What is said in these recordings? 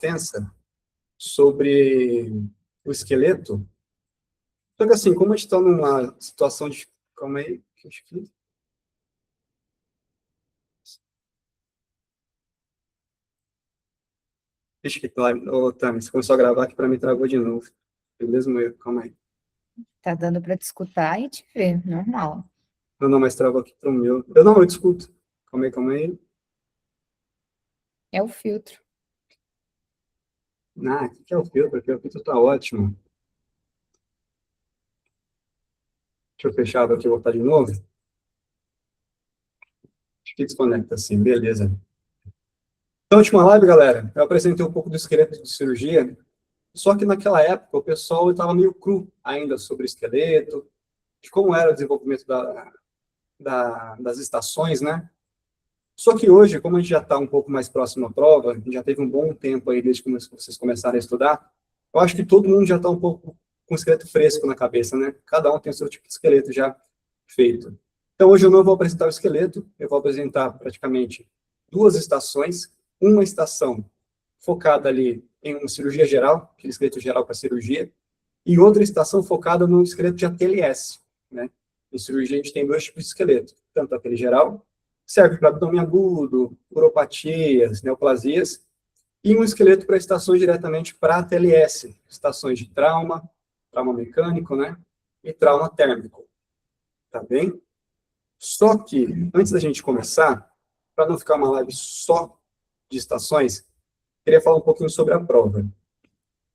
extensa sobre o esqueleto. Só que assim, como a gente está numa situação de... Calma aí. Deixa que ô, Tami, você começou a gravar que para mim travou de novo. Foi mesmo erro, calma aí. Tá dando para te escutar e te ver, normal. Não, mas travou aqui pro meu. Eu te escuto. Calma aí. É o filtro. Ah, o que é o filtro? Aqui o filtro tá ótimo. Deixa eu fechar aqui e voltar de novo. Acho que desconecta assim, beleza. Na última live, galera, eu apresentei um pouco do esqueleto de cirurgia, só que naquela época o pessoal estava meio cru ainda sobre o esqueleto, de como era o desenvolvimento das estações, né? Só que hoje, como a gente já está um pouco mais próximo à prova, já teve um bom tempo aí desde que vocês começaram a estudar, eu acho que todo mundo já está um pouco com o esqueleto fresco na cabeça, né? Cada um tem o seu tipo de esqueleto já feito. Então, hoje eu não vou apresentar o esqueleto, eu vou apresentar praticamente duas estações, uma estação focada ali em uma cirurgia geral, aquele esqueleto geral para cirurgia, e outra estação focada no esqueleto de ATLS, né? Em cirurgia a gente tem dois tipos de esqueleto, tanto aquele geral, serve para abdômen agudo, uropatias, neoplasias, e um esqueleto para estações diretamente para ATLS, estações de trauma, trauma mecânico, né? E trauma térmico, tá bem? Só que, antes da gente começar, para não ficar uma live só de estações, queria falar um pouquinho sobre a prova.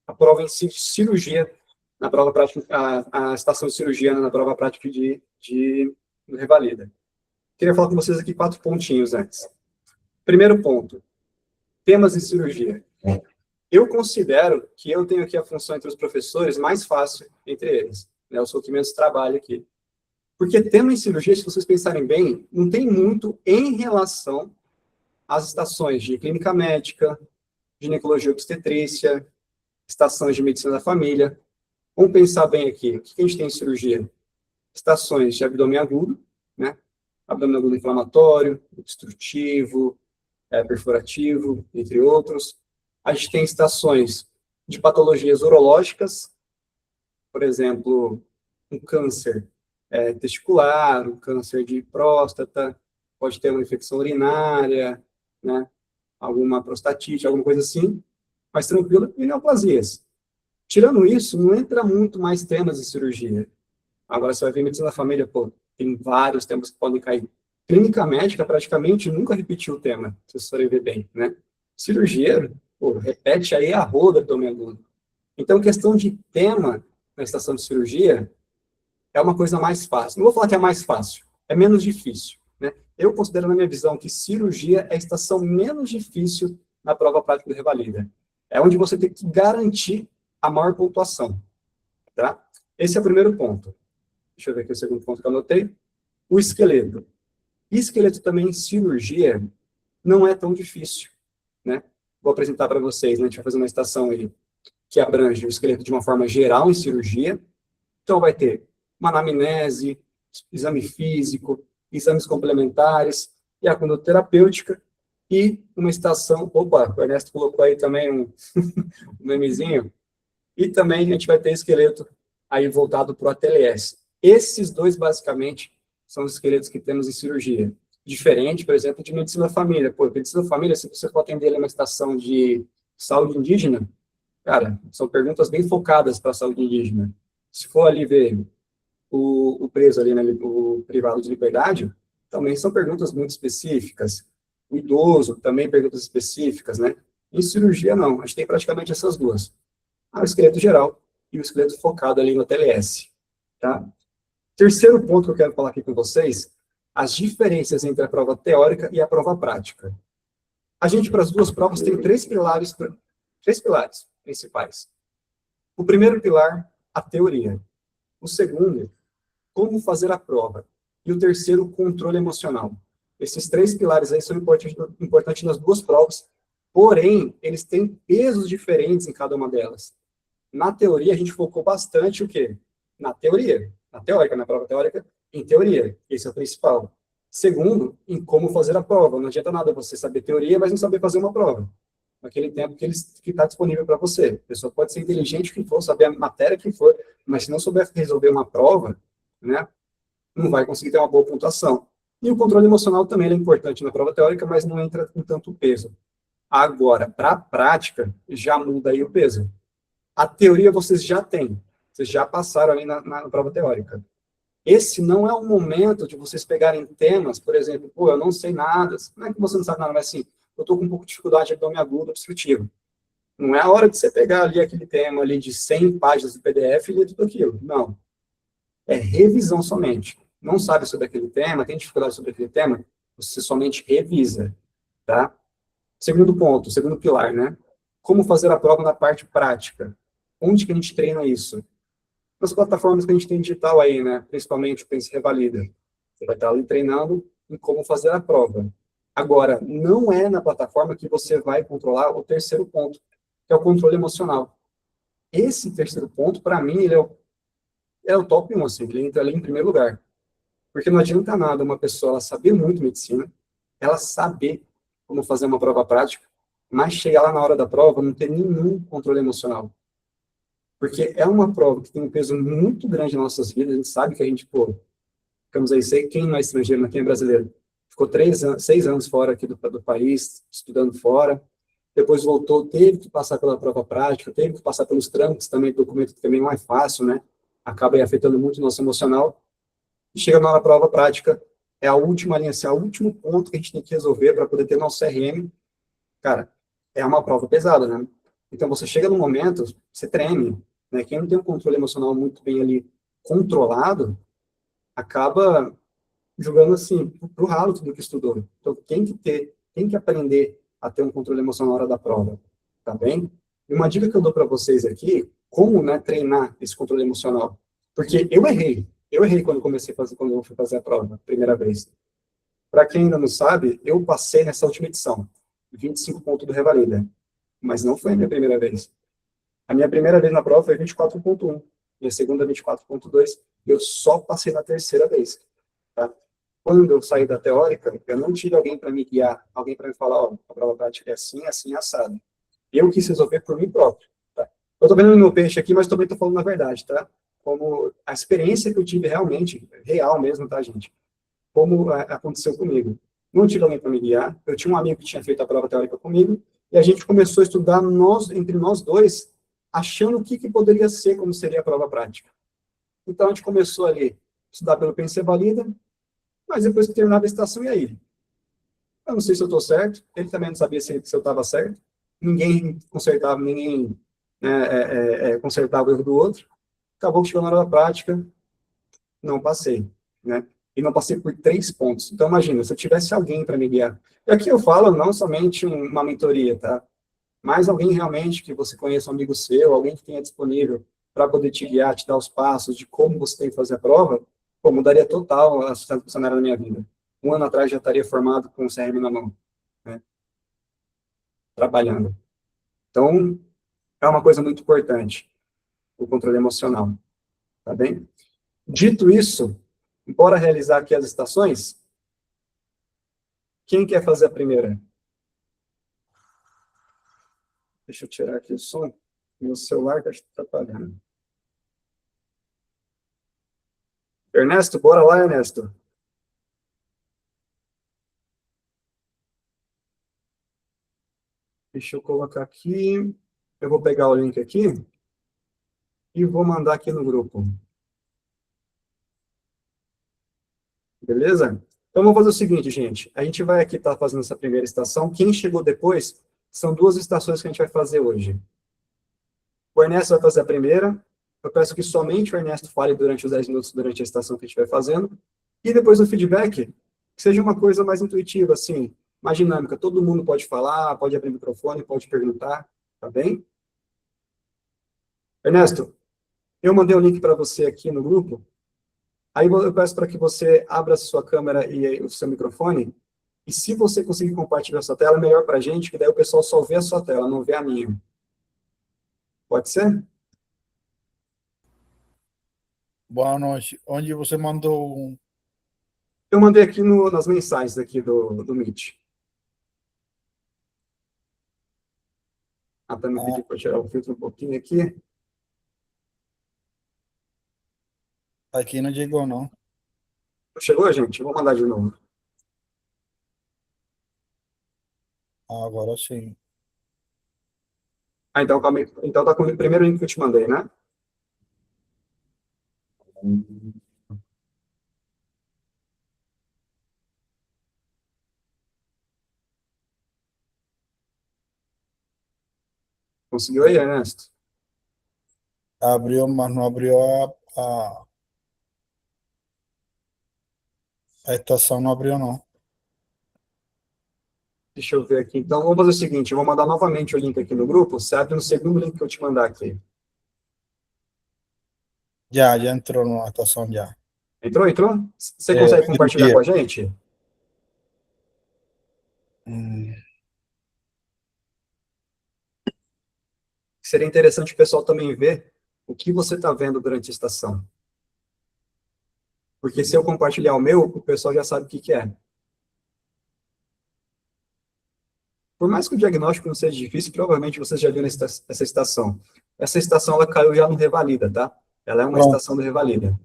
A prova em si de cirurgia, na prova prática, a estação de cirurgia na prova prática de revalida. Queria falar com vocês aqui 4 pontinhos antes. Primeiro ponto, temas de cirurgia. Eu considero que eu tenho aqui a função entre os professores mais fácil entre eles. Né? Eu sou o que menos trabalho aqui. Porque tema em cirurgia, se vocês pensarem bem, não tem muito em relação às estações de clínica médica, ginecologia e obstetrícia, estações de medicina da família. Vamos pensar bem aqui. O que a gente tem em cirurgia? Estações de abdômen agudo, né? Abdômen agudo inflamatório, obstrutivo, perfurativo, entre outros. A gente tem estações de patologias urológicas, por exemplo, um câncer testicular, um câncer de próstata, pode ter uma infecção urinária, né? Alguma prostatite, alguma coisa assim, mais tranquila, e neoplasias. Tirando isso, não entra muito mais temas de cirurgia. Agora, você vai ver medicina da família, pô, tem vários temas que podem cair. Clínica médica, praticamente, nunca repetiu o tema, se vocês forem ver bem, né? Cirurgia, pô, repete aí a roda do abdômen agudo. Então, questão de tema na estação de cirurgia é uma coisa mais fácil. Não vou falar que é mais fácil, é menos difícil, né? Eu considero, na minha visão, que cirurgia é a estação menos difícil na prova prática do revalida. É onde você tem que garantir a maior pontuação, tá? Esse é o primeiro ponto. Deixa eu ver aqui o segundo ponto que eu anotei. O esqueleto. Esqueleto também em cirurgia não é tão difícil, né? Vou apresentar para vocês, né? A gente vai fazer uma estação aí que abrange o esqueleto de uma forma geral em cirurgia. Então, vai ter uma anamnese, exame físico, exames complementares, e a conduta terapêutica, e uma estação... Opa, o Ernesto colocou aí também um memezinho. E também a gente vai ter esqueleto aí voltado para o ATLS. Esses dois, basicamente, são os esqueletos que temos em cirurgia. Diferente, por exemplo, de medicina da família. Pô, medicina da família, se você for atender uma estação de saúde indígena, cara, são perguntas bem focadas para a saúde indígena. Se for ali ver o preso ali, né, o privado de liberdade, também são perguntas muito específicas. O idoso, também perguntas específicas, né? Em cirurgia, não. A gente tem praticamente essas duas. O esqueleto geral e o esqueleto focado ali no TLS, tá? Terceiro ponto que eu quero falar aqui com vocês, as diferenças entre a prova teórica e a prova prática. A gente, para as duas provas, tem três pilares principais. O primeiro pilar, a teoria. O segundo, como fazer a prova. E o terceiro, o controle emocional. Esses três pilares aí são importantes nas duas provas, porém, eles têm pesos diferentes em cada uma delas. Na teoria, a gente focou bastante o quê? Na teoria. Na teórica, na prova teórica, em teoria. Esse é o principal. Segundo, em como fazer a prova. Não adianta nada você saber teoria, mas não saber fazer uma prova. naquele tempo que está disponível para você. A pessoa pode ser inteligente que for, saber a matéria que for, mas se não souber resolver uma prova, né, não vai conseguir ter uma boa pontuação. E o controle emocional também é importante na prova teórica, mas não entra com tanto peso. Agora, para a prática, já muda aí o peso. A teoria vocês já têm, vocês já passaram aí na prova teórica. Esse não é o momento de vocês pegarem temas, por exemplo, pô, eu não sei nada, não é que você não sabe nada, mas assim, eu estou com um pouco de dificuldade de abdômen agudo obstrutivo. Não é a hora de você pegar ali aquele tema ali de 100 páginas do PDF e ler tudo aquilo. Não. É revisão somente. Não sabe sobre aquele tema, tem dificuldade sobre aquele tema, você somente revisa, tá? Segundo ponto, segundo pilar, né? Como fazer a prova na parte prática? Onde que a gente treina isso? Nas plataformas que a gente tem digital aí, né? Principalmente o Pense Revalida. Você vai estar ali treinando em como fazer a prova. Agora, não é na plataforma que você vai controlar o terceiro ponto, que é o controle emocional. Esse terceiro ponto, para mim, ele é o top 1, assim, ele entra ali em primeiro lugar. Porque não adianta nada uma pessoa ela saber muito medicina, ela saber como fazer uma prova prática, mas chegar lá na hora da prova não ter nenhum controle emocional. Porque é uma prova que tem um peso muito grande nas nossas vidas, a gente sabe que a gente, pô, ficamos aí, sei quem não é estrangeiro, mas quem é brasileiro, ficou 6 anos fora aqui do país, estudando fora, depois voltou, teve que passar pela prova prática, teve que passar pelos trâmites também, documento que também não é fácil, né? Acaba aí afetando muito o nosso emocional, e chega na hora da prova prática, é a última linha, assim, é o último ponto que a gente tem que resolver para poder ter nosso CRM. Cara, é uma prova pesada, né? Então, você chega num momento, você treme, né? Quem não tem um controle emocional muito bem ali controlado, acaba jogando, assim, pro ralo tudo que estudou. Então, tem que aprender a ter um controle emocional na hora da prova, tá bem? E uma dica que eu dou para vocês aqui, como, né, treinar esse controle emocional. Porque eu errei quando eu fui fazer a prova, primeira vez. Para quem ainda não sabe, eu passei nessa última edição, 25 pontos do Revalida, mas não foi a minha primeira vez. A minha primeira vez na prova foi 24,1, e a segunda 24,2, e eu só passei na terceira vez. Tá? Quando eu saí da teórica, eu não tive alguém para me guiar, alguém para me falar, ó, a prova prática é assim, assim, assado. Eu quis resolver por mim próprio. Tá? Eu estou vendo no meu peixe aqui, mas também estou falando a verdade, tá? Como a experiência que eu tive realmente, real mesmo, tá, gente? Como aconteceu comigo. Não tive alguém para me guiar, eu tinha um amigo que tinha feito a prova teórica comigo, e a gente começou a estudar entre nós dois, achando o que poderia ser, como seria a prova prática. Então, a gente começou ali a estudar pelo Pense Valida, mas depois que terminava a estação, e aí? Eu não sei se eu estou certo, ele também não sabia se eu estava certo, ninguém consertava, ninguém consertava o erro do outro, acabou que chegou na hora da prática, não passei, né? E não passei por 3 pontos. Então, imagina, se eu tivesse alguém para me guiar. E aqui eu falo não somente uma mentoria, tá? Mas alguém realmente que você conheça, um amigo seu, alguém que tenha disponível para poder te guiar, te dar os passos de como você tem que fazer a prova, pô, mudaria total a cenário da minha vida. 1 ano atrás já estaria formado com o CRM na mão, né? Trabalhando. Então, é uma coisa muito importante, o controle emocional, tá bem? Dito isso, bora realizar aqui as estações? Quem quer fazer a primeira? Deixa eu tirar aqui o som. Meu celular está atrapalhando. Ernesto, bora lá, Ernesto. Deixa eu colocar aqui. Eu vou pegar o link aqui e vou mandar aqui no grupo. Beleza? Então, vamos fazer o seguinte, gente. A gente vai aqui estar fazendo essa primeira estação. Quem chegou depois, são 2 estações que a gente vai fazer hoje. O Ernesto vai fazer a primeira. Eu peço que somente o Ernesto fale durante os 10 minutos, durante a estação que a gente vai fazendo. E depois o feedback, que seja uma coisa mais intuitiva, assim, mais dinâmica. Todo mundo pode falar, pode abrir o microfone, pode perguntar, tá bem? Ernesto, eu mandei o link para você aqui no grupo. Aí eu peço para que você abra a sua câmera e o seu microfone. E se você conseguir compartilhar a sua tela, é melhor para a gente, que daí o pessoal só vê a sua tela, não vê a minha. Pode ser? Boa noite. Onde você mandou um. Eu mandei aqui nas mensagens aqui do Meet. Até me pedir para tirar o filtro um pouquinho aqui. Aqui não chegou, não. Chegou, gente? Eu vou mandar de novo. Agora sim. Ah, então, calma aí. Então tá com o primeiro link que eu te mandei, né? Conseguiu aí, Ernesto? Abrió, mas no abrió a estação, não abrió, não. Deixa eu ver aqui. Então, vamos fazer o seguinte, eu vou mandar novamente o link aqui no grupo, você abre no segundo link que eu te mandar aqui. Ya entró en la estación ya. Entrou, entrou? Você consegue compartilhar Cirugía. com a gente? Mm, Seria interessante o pessoal também ver o que você está vendo durante a estação. Porque se eu compartilhar o meu, o pessoal já sabe o que que é. Por mais que o diagnóstico não seja difícil, provavelmente vocês já viram essa estação. Essa estação, ela caiu já no Revalida, tá? Ela é uma Pronto. estação do Revalida.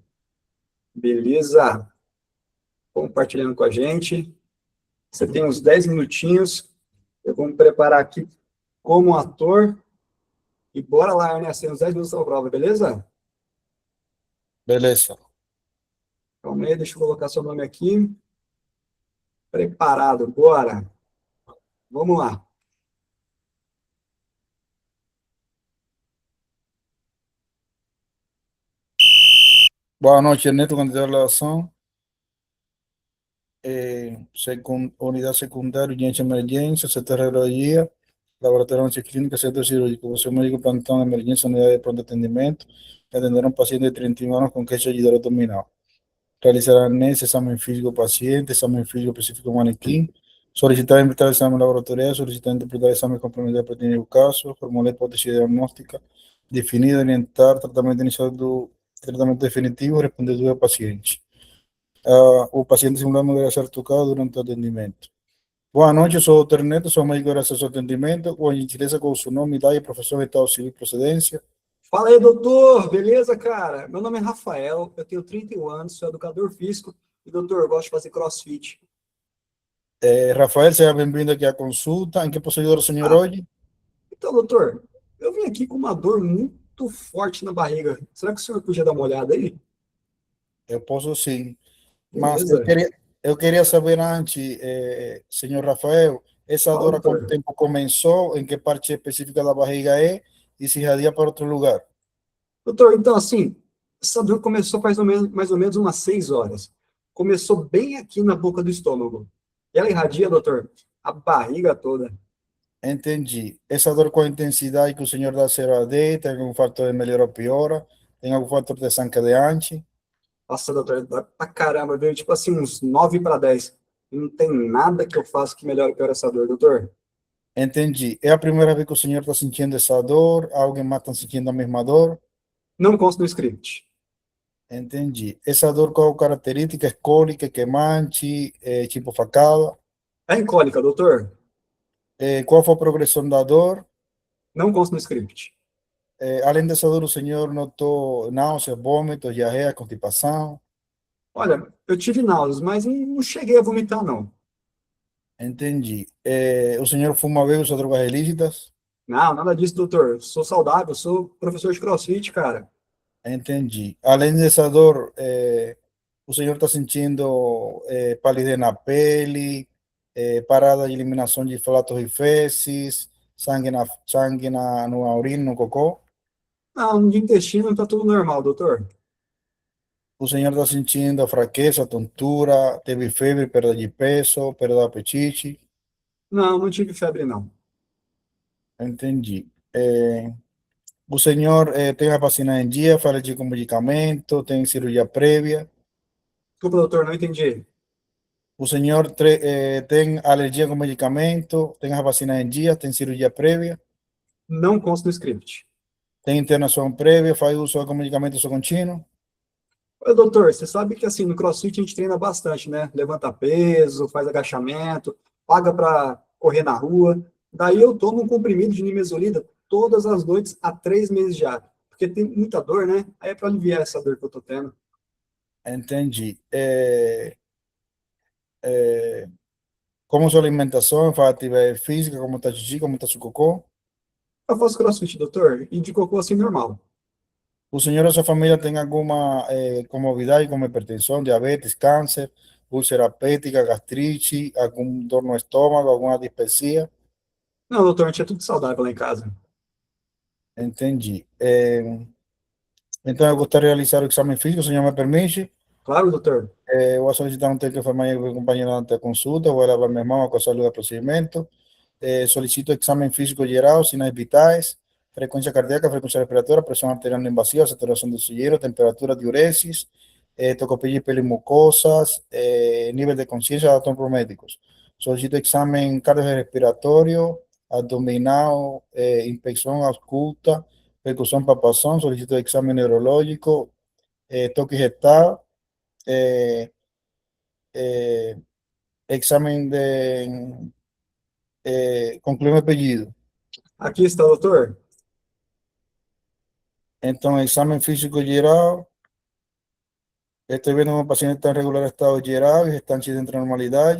Beleza? Compartilhando com a gente. Você tem uns 10 minutinhos. Eu vou me preparar aqui como ator. E bora lá, Ernesto. Tem uns 10 minutos da prova, beleza? Beleza. Calma aí, deixa eu colocar seu nome aqui. Preparado, bora. Vamos lá. Buenas noches, Ernesto, candidato a la razón. Unidad secundaria, urgencia, emergencia, sector de radiología, laboratorio de clínica, centro cirúrgico, você médico, plantón, emergencia, unidad de pronto atendimiento, atender a un paciente de 31 años con queixa de dor abdominal. Realizar anamnesis, examen físico paciente, examen físico específico manequim, solicitar e interpretar examen laboratorial, solicitar e interpretar examen complementar para tener el caso, formular hipótesis diagnóstica, definir, orientar, tratamento inicial do tratamento definitivo, responder dúvidas do paciente. O paciente simulando debe ser tocado durante el atendimento. Boa noite, eu sou o Dr. Neto, sou médico de acesso ao atendimento, com a gentileza com o seu nome, idade, profissão, estado civil e procedência. Fala aí, doutor. Beleza, cara? Meu nome é Rafael, eu tenho 31 anos, sou educador físico e, doutor, eu gosto de fazer crossfit. Rafael, seja bem-vindo aqui à consulta. Em que posso ajudar o senhor hoje? Então, doutor, eu vim aqui com uma dor muito forte na barriga. Será que o senhor podia dar uma olhada aí? Eu posso sim, mas Beleza. eu queria saber antes, senhor Rafael, essa Fala, dor há quanto doutor. tempo começou, em que parte específica da barriga é, e se irradia para outro lugar? Doutor, então, assim, essa dor começou faz mais ou menos umas 6 horas. Começou bem aqui na boca do estômago. E ela irradia, doutor, a barriga toda. Entendi. Essa dor com a intensidade que o senhor dá 0 a 10, tem algum fator de melhora ou piora? Tem algum fator de desencadeante? Nossa, doutor, dói pra caramba, viu? Tipo assim, uns 9 para 10. E não tem nada que eu faça que melhore ou piore essa dor, doutor. Entendi. É a primeira vez que o senhor está sentindo essa dor? Alguém mais está sentindo a mesma dor? Não consta no script. Entendi. Essa dor qual característica? É cólica, queimante, tipo facada? É em cólica, doutor? Qual foi a progressão da dor? Não consta no script. Além dessa dor, o senhor notou náuseas, vômitos, diarreia, constipação? Olha, eu tive náuseas, mas não cheguei a vomitar, não. Entendi. O senhor fuma, bebe, usa drogas ilícitas? Não, nada disso, doutor. Sou saudável, sou professor de crossfit, cara. Entendi. Além dessa dor, o senhor está sentindo palidez na pele, parada de eliminação de flatos e fezes, na urina, no cocô? Não, de intestino tá tudo normal, doutor. O senhor está sentindo fraqueza, tontura, teve febre, perda de peso, perda de apetite? Não, não tive febre, não. Entendi. O senhor tem a vacina em dia, faz alergia com medicamento, tem cirurgia prévia? Desculpa, doutor, não entendi. O senhor tem alergia com medicamento, tem a vacina em dia, tem cirurgia prévia, Não consta no script. tem internação prévia, faz uso de medicamento uso contínuo? Ô, doutor, você sabe que assim, no CrossFit a gente treina bastante, né? Levanta peso, faz agachamento, paga para correr na rua. Daí eu tomo um comprimido de nimesulida todas as noites há 3 meses já, porque tem muita dor, né? Aí é para aliviar essa dor que eu tô tendo. Entendi. Como sua alimentação, faz atividade física, como está xixi, como está su cocô? Eu faço crossfit, doutor, e de cocô assim normal. ¿O señor o su familia tem alguma comorbidade como hipertensão, diabetes, câncer, úlcera péptica, gastrite, algum dor no estômago, alguma dispepsia? Não, doutor, a gente é tudo saudável lá em casa. Entendi. Então, eu gostaria de realizar o exame físico, o senhor me permite? Claro, doutor. Voy a solicitar un test de enfermedad que acompañe ante la consulta, voy a lavar mis manos con salud del procedimiento. Solicito examen físico geral, signos vitales, frecuencia cardíaca, frecuencia respiratoria, presión arterial no invasiva, saturación de oxígeno, temperatura, diuresis, tocopilla y pelo y mucosas, nivel de conciencia, datos promédicos. Solicito examen cardiorrespiratorio, abdominal, inspección ausculta, percusión papazón, solicito examen neurológico, toque gestal, eh, eh, examen de concluir mi apellido. Aqui está, doutor. Entonces, examen físico geral. Estoy viendo que un paciente está en regular estado geral y está entre normalidad.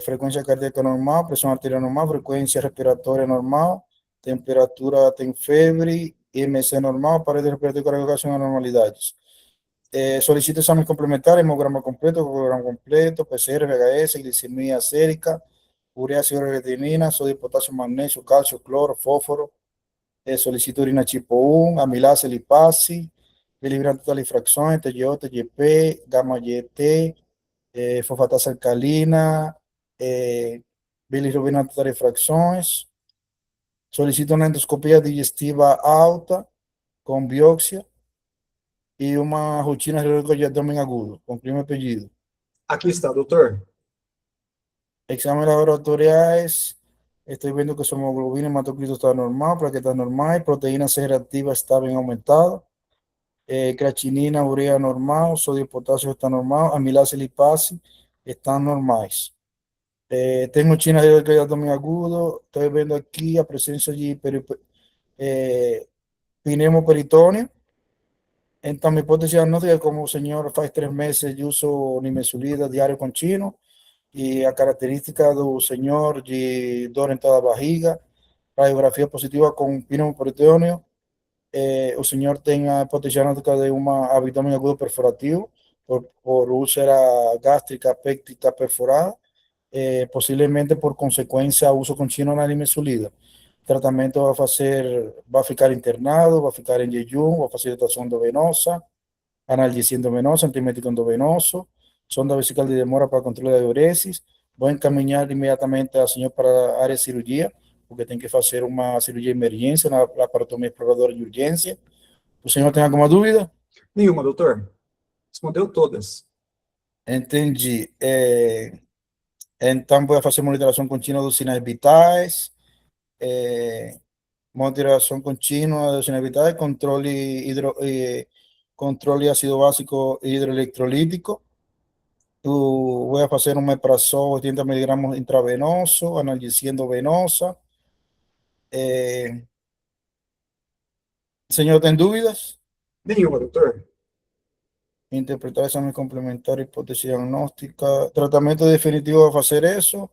Frecuencia cardíaca normal, presión arterial normal, frecuencia respiratoria normal, temperatura tem febre, IMC normal, pared respiratoria y coagulación a normalidades. Solicito examen complementario, hemograma completo, hemograma completo, PCR, VHS, glicemia sérica, urea, creatinina, sodio, potasio, magnesio, calcio, cloro, fósforo. Solicito urina tipo 1, amilase, lipase, bilirrubina total y fracciones, TGO, TGP, gamma GT, fosfatasa alcalina, bilirrubina total y fracciones. Solicito una endoscopia digestiva alta con biopsia y una rutina radiológica de abdomen agudo, con primer apellido. Aqui está, doutor. Exámenes laboratoriales, estoy viendo que su hemoglobina hematocrito está normal, plaquetas normal, proteína C reactiva está bien aumentada, creatinina, urea normal, sodio, potasio está normal, amilase, lipase están normales. Tengo china de abdomen agudo, estoy viendo aquí a presencia de pneumoperitone. Entonces, mi hipótesis diagnóstica como señor faz 3 meses de uso nimesulida diario con chino e a característica do senhor de dor em toda a barriga, radiografia positiva com pneumoperitônio, o senhor tem a hipótese genética de uma abdômen agudo perforativo por úlcera gástrica péptica perforada, possivelmente por consequência uso contínuo na nimesulida. O tratamento vai ficar internado, vai ficar em jejum, vai fazer dilatação endovenosa, analgesia endovenosa, antimético endovenoso, sonda vesical de demora para controle da diuresis. Vou encaminhar imediatamente a senhor para a área de cirurgia, porque tem que fazer uma cirurgia de emergência, na laparotomia exploradora de urgência. O senhor tem alguma dúvida? Nenhuma, doutor. Respondeu todas. Entendi. Então, vou fazer monitoração contínua dos sinais vitais, monitoração contínua dos sinais vitais, controle ácido básico hidroelectrolítico. Voy a hacer un meprazol 80 miligramos intravenoso, analgesia endovenosa. Señor, ¿ten dudas? Nenhuma, doutor. Interpretar examen complementario, hipótesis diagnóstica. Tratamiento definitivo va a hacer eso.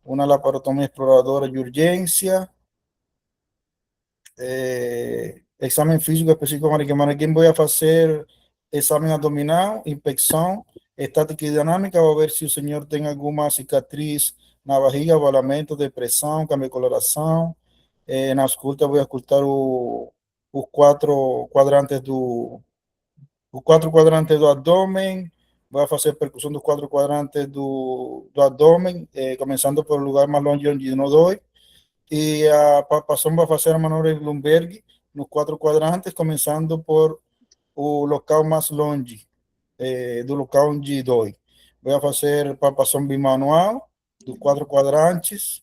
Una laparotomía exploradora de urgencia. Examen físico específico para quien voy a hacer examen abdominal, inspección estática y dinámica, va a ver si el señor tiene alguna cicatriz en la barriga, abalamento, depresión, cambio de coloración. En la ausculta voy a auscultar los cuatro quadrantes do abdomen, voy a hacer percusión dos cuatro quadrantes do abdomen, comenzando por el lugar más longe onde no doy. E a palpação vai fazer a manobra de Bloomberg nos 4 quadrantes, começando por o local mais longe do local onde dói. Vou fazer palpação bimanual dos 4 quadrantes,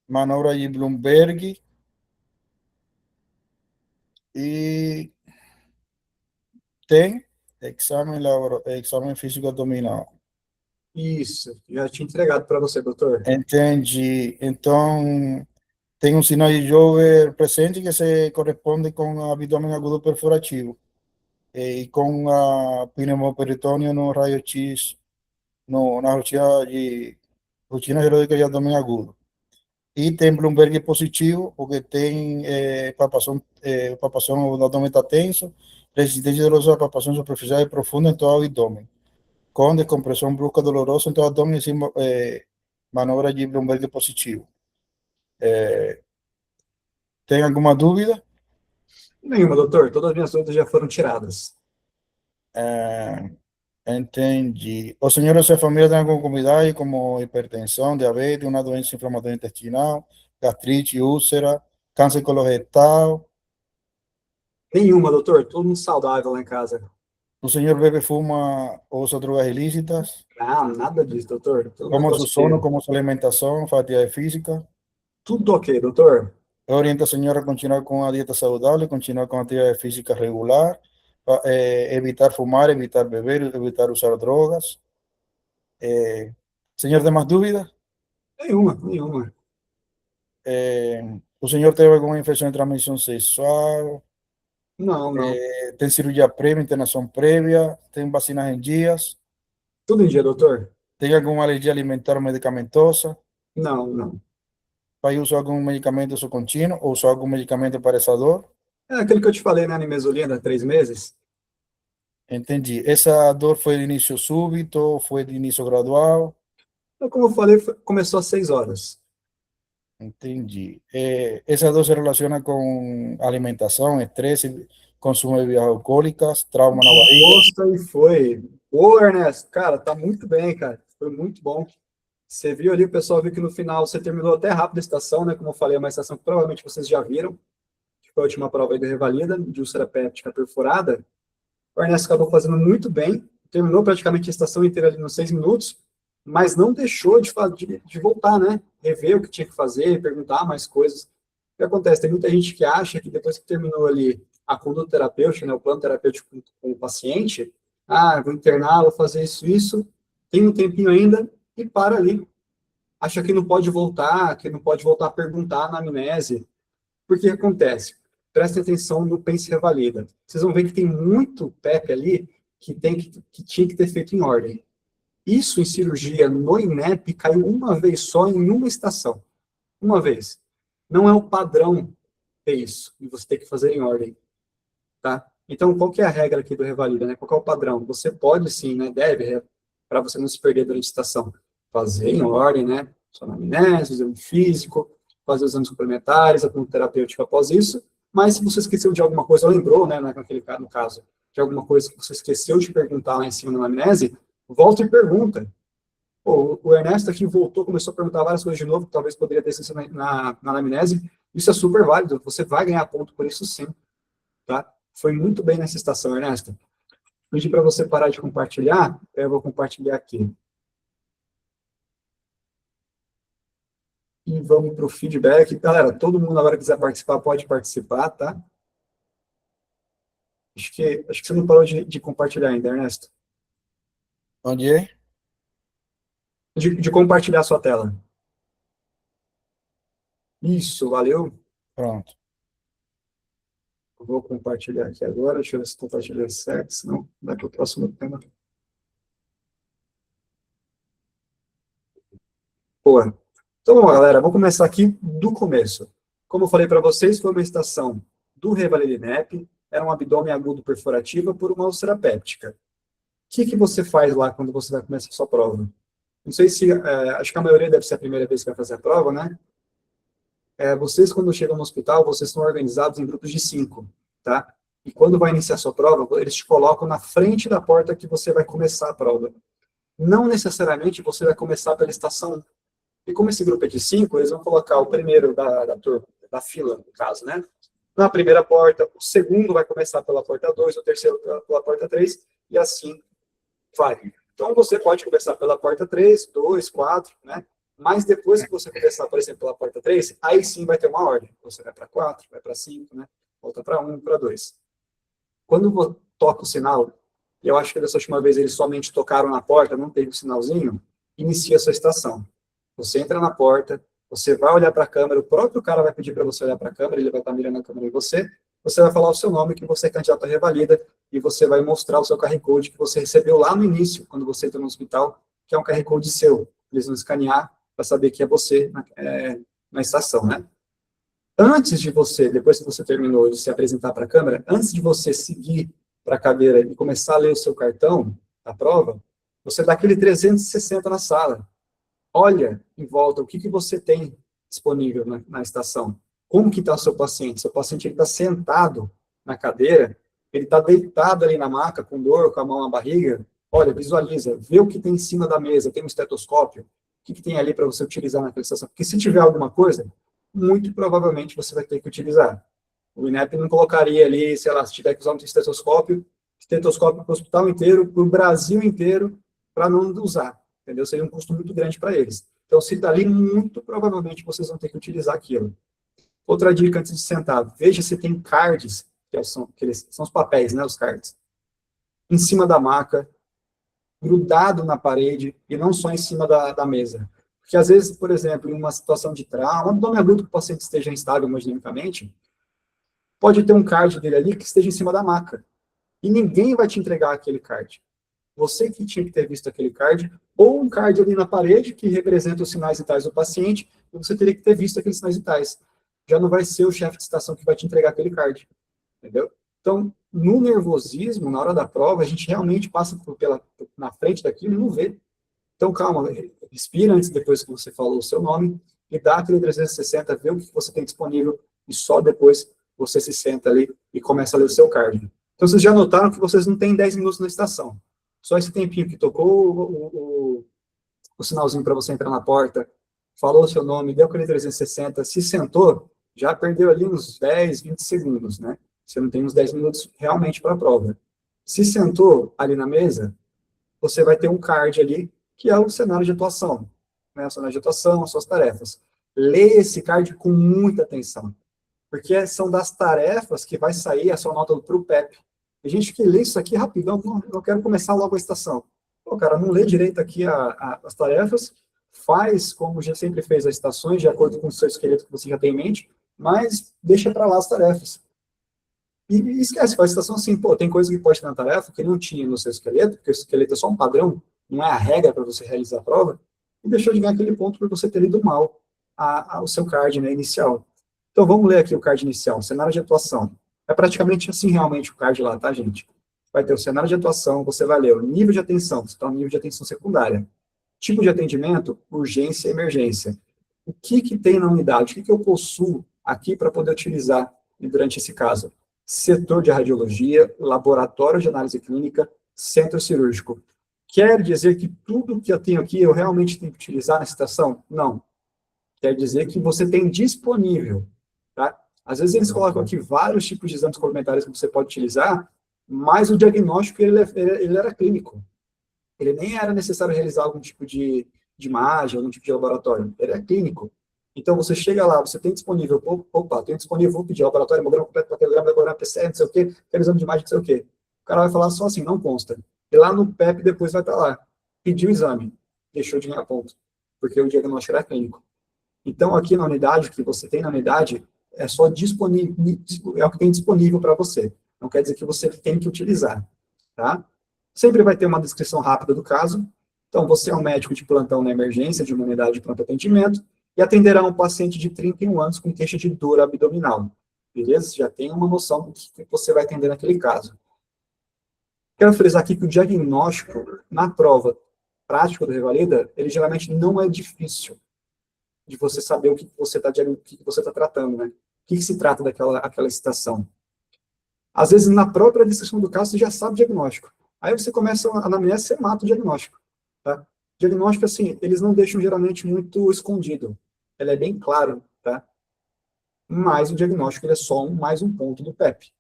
manobra de Bloomberg e tem exame físico abdominal. Isso, já tinha entregado para você, doutor. Entendi. Então, tem um sinal de Jover presente que se corresponde com o abdômen agudo perforativo e com a pneumoperitônio no raio-x, no, na rotina serológica de abdômen agudo. E tem Bloomberg positivo, porque tem palpação do abdômen está tenso, resistência dolorosa à palpação superficial e profunda em todo o abdômen, com descompressão brusca dolorosa em todo o abdômen e manobra de Bloomberg positivo. Tem alguma dúvida? Nenhuma, doutor. Todas as minhas dúvidas já foram tiradas. Entendi. O senhor e sua família têm alguma comorbidade, como hipertensão, diabetes, uma doença inflamatória intestinal, gastrite, úlcera, câncer coloretal? Nenhuma, doutor. Todo mundo saudável lá em casa. O senhor bebe, fuma ou usa drogas ilícitas? Ah, nada disso, doutor. Todo mundo Como su sono, positivo. como su alimentação, faz atividade física? Tudo ok, doutor. Eu oriento a senhora a continuar com a dieta saudável, continuar com a atividade física regular, evitar fumar, evitar beber, evitar usar drogas. Senhor, tem mais dúvidas? Nenhuma, nenhuma. O senhor teve alguma infecção de transmissão sexual? Não, não. Tem cirurgia prévia, internação prévia? Tem vacinas em dias? Tudo em dia, doutor? Tem alguma alergia alimentar ou medicamentosa? Não, não. Vai usar algum medicamento uso contínuo ou usar algum medicamento para essa dor? É aquele que eu te falei, né? Nimesulina, 3 meses. Entendi. Essa dor foi de início súbito, foi de início gradual? Então, como eu falei, começou às 6 horas. Entendi. Essa dor se relaciona com alimentação, estresse, consumo de bebidas alcoólicas, trauma na barriga? Nossa, e foi. Ô, Ernesto, cara, tá muito bem, cara. Foi muito bom. Você viu ali, o pessoal viu que no final você terminou até rápido a estação, né? Como eu falei, é uma estação que provavelmente vocês já viram, que foi a última prova aí da Revalida, de úlcera péptica perfurada. O Ernesto acabou fazendo muito bem, terminou praticamente a estação inteira ali nos 6 minutos, mas não deixou de voltar, né? Rever o que tinha que fazer, perguntar mais coisas. O que acontece? Tem muita gente que acha que depois que terminou ali a conduta terapêutica, né, o plano terapêutico com o paciente, vou internar, vou fazer isso, tem um tempinho ainda e para ali. Acha que não pode voltar a perguntar na amnese. Por que acontece? Prestem atenção no Pense Revalida. Vocês vão ver que tem muito PEP ali que tinha que ter feito em ordem. Isso em cirurgia no INEP caiu uma vez só em uma estação. Uma vez. Não é o padrão ter isso, e você tem que fazer em ordem. Tá? Então, qual que é a regra aqui do Revalida? Né? Qual que é o padrão? Você pode sim, né? Deve, para você não se perder durante a estação, fazer em ordem, né? Sua anamnese, exame físico, fazer os exames complementares, a conduta terapêutica após isso, mas se você esqueceu de alguma coisa, ou lembrou, né, no caso, de alguma coisa que você esqueceu de perguntar lá em cima na anamnese, volta e pergunta. Pô, o Ernesto aqui voltou, começou a perguntar várias coisas de novo, que talvez poderia ter sido na anamnese, isso é super válido, você vai ganhar ponto por isso sim, tá? Foi muito bem nessa estação, Ernesto. Pedi para você parar de compartilhar, eu vou compartilhar aqui. E vamos para o feedback. Galera, todo mundo agora que quiser participar, pode participar, tá? Acho que você não parou de compartilhar ainda, Ernesto. Onde é? De compartilhar a sua tela. Isso, valeu. Pronto. Eu vou compartilhar aqui agora. Deixa eu ver se compartilhar certo, senão vai para o próximo tema. Boa. Então, bom, galera, vamos começar aqui do começo. Como eu falei para vocês, foi uma estação do Revalida-INEP, era um abdômen agudo perforativo por uma úlcera péptica. O que você faz lá quando você vai começar a sua prova? Não sei se, acho que a maioria deve ser a primeira vez que vai fazer a prova, né? Vocês, quando chegam no hospital, vocês estão organizados em grupos de 5, tá? E quando vai iniciar a sua prova, eles te colocam na frente da porta que você vai começar a prova. Não necessariamente você vai começar pela estação 1. E como esse grupo é de 5, eles vão colocar o primeiro da turma, da fila, no caso, né? Na primeira porta, o segundo vai começar pela porta 2, o terceiro pela porta 3, e assim vai. Então, você pode começar pela porta 3, 2, 4, né? Mas depois que você começar, por exemplo, pela porta 3, aí sim vai ter uma ordem. Você vai para 4, vai para 5, né? Volta para 1, para 2. Quando toca o sinal, e eu acho que dessa última vez eles somente tocaram na porta, não teve o sinalzinho, inicia a sua estação. Você entra na porta, você vai olhar para a câmera, o próprio cara vai pedir para você olhar para a câmera, ele vai estar mirando a câmera em você vai falar o seu nome, que você é candidato à revalida, e você vai mostrar o seu QR Code que você recebeu lá no início, quando você entra no hospital, que é um QR Code seu. Eles vão escanear para saber que é você na estação, né? Antes de você, depois que você terminou de se apresentar para a câmera, antes de você seguir para a cadeira e começar a ler o seu cartão da prova, você dá aquele 360 na sala. Olha em volta o que você tem disponível na estação. Como que está o seu paciente? Seu paciente está sentado na cadeira, ele está deitado ali na maca, com dor, com a mão na barriga. Olha, visualiza, vê o que tem em cima da mesa, tem um estetoscópio, o que tem ali para você utilizar naquela estação. Porque se tiver alguma coisa, muito provavelmente você vai ter que utilizar. O INEP não colocaria ali, sei lá, se tiver que usar um estetoscópio para o hospital inteiro, para o Brasil inteiro, para não usar, entendeu? Seria um custo muito grande para eles. Então, se está ali, muito provavelmente vocês vão ter que utilizar aquilo. Outra dica antes de sentar, veja se tem cards, que são os papéis, né, os cards, em cima da maca, grudado na parede, e não só em cima da mesa. Porque, às vezes, por exemplo, em uma situação de trauma, abdômen agudo que o paciente esteja instável hemodinamicamente, pode ter um card dele ali que esteja em cima da maca. E ninguém vai te entregar aquele card. Você que tinha que ter visto aquele card, ou um card ali na parede que representa os sinais vitais do paciente, e você teria que ter visto aqueles sinais vitais. Já não vai ser o chefe de estação que vai te entregar aquele card, entendeu? Então, no nervosismo, na hora da prova, a gente realmente passa na frente daquilo e não vê. Então, calma, respira antes, depois que você falou o seu nome, e dá aquele 360, vê o que você tem disponível, e só depois você se senta ali e começa a ler o seu card. Então, vocês já notaram que vocês não têm 10 minutos na estação. Só esse tempinho que tocou o sinalzinho para você entrar na porta, falou o seu nome, deu aquele 360, se sentou, já perdeu ali uns 10, 20 segundos, né? Você não tem uns 10 minutos realmente para a prova. Se sentou ali na mesa, você vai ter um card ali, que é o cenário de atuação, né? O cenário de atuação, as suas tarefas. Leia esse card com muita atenção, porque são das tarefas que vai sair a sua nota para o PEP. Tem gente que lê isso aqui rapidão, não quero começar logo a estação. Pô, cara, não lê direito aqui as tarefas, faz como já sempre fez as estações, de acordo com o seu esqueleto que você já tem em mente, mas deixa para lá as tarefas. E esquece, faz a estação assim, pô, tem coisa que pode ter na tarefa que não tinha no seu esqueleto, porque o esqueleto é só um padrão, não é a regra para você realizar a prova, e deixou de ganhar aquele ponto por você ter lido mal o seu card, né, inicial. Então, vamos ler aqui o card inicial, cenário de atuação. É praticamente assim, realmente, o card lá, tá, gente? Vai ter o cenário de atuação, você vai ler o nível de atenção, você está no nível de atenção secundária. Tipo de atendimento, urgência e emergência. O que tem na unidade? O que eu possuo aqui para poder utilizar durante esse caso? Setor de radiologia, laboratório de análise clínica, centro cirúrgico. Quer dizer que tudo que eu tenho aqui eu realmente tenho que utilizar na estação? Não. Quer dizer que você tem disponível, tá? Às vezes eles colocam aqui vários tipos de exames complementares que você pode utilizar, mas o diagnóstico ele era clínico. Ele nem era necessário realizar algum tipo de imagem, algum tipo de laboratório. Ele é clínico. Então, você chega lá, você tem disponível, opa, tem disponível, vou pedir laboratório, hemograma completo, papilograma, hemograma PCR, não sei o quê, quero exame de imagem, não sei o quê. O cara vai falar só assim, não consta. E lá no PEP depois vai estar lá. Pediu o exame, deixou de ganhar ponto, porque o diagnóstico era clínico. Então, aqui na unidade, o que você tem na unidade, é só disponível, é o que tem disponível para você. Não quer dizer que você tem que utilizar, tá? Sempre vai ter uma descrição rápida do caso. Então, você é um médico de plantão na emergência de uma unidade de pronto atendimento e atenderá um paciente de 31 anos com queixa de dor abdominal. Beleza? Você já tem uma noção do que você vai atender naquele caso. Quero frisar aqui que o diagnóstico, na prova prática do Revalida, ele geralmente não é difícil de você saber o que você está tratando, né? O que se trata daquela situação. Às vezes, na própria descrição do caso, você já sabe o diagnóstico. Aí você começa a anamnese, você mata o diagnóstico. Tá? Diagnóstico, assim, eles não deixam geralmente muito escondido. Ele é bem claro, tá? Mas o diagnóstico ele é só mais um ponto do PEP.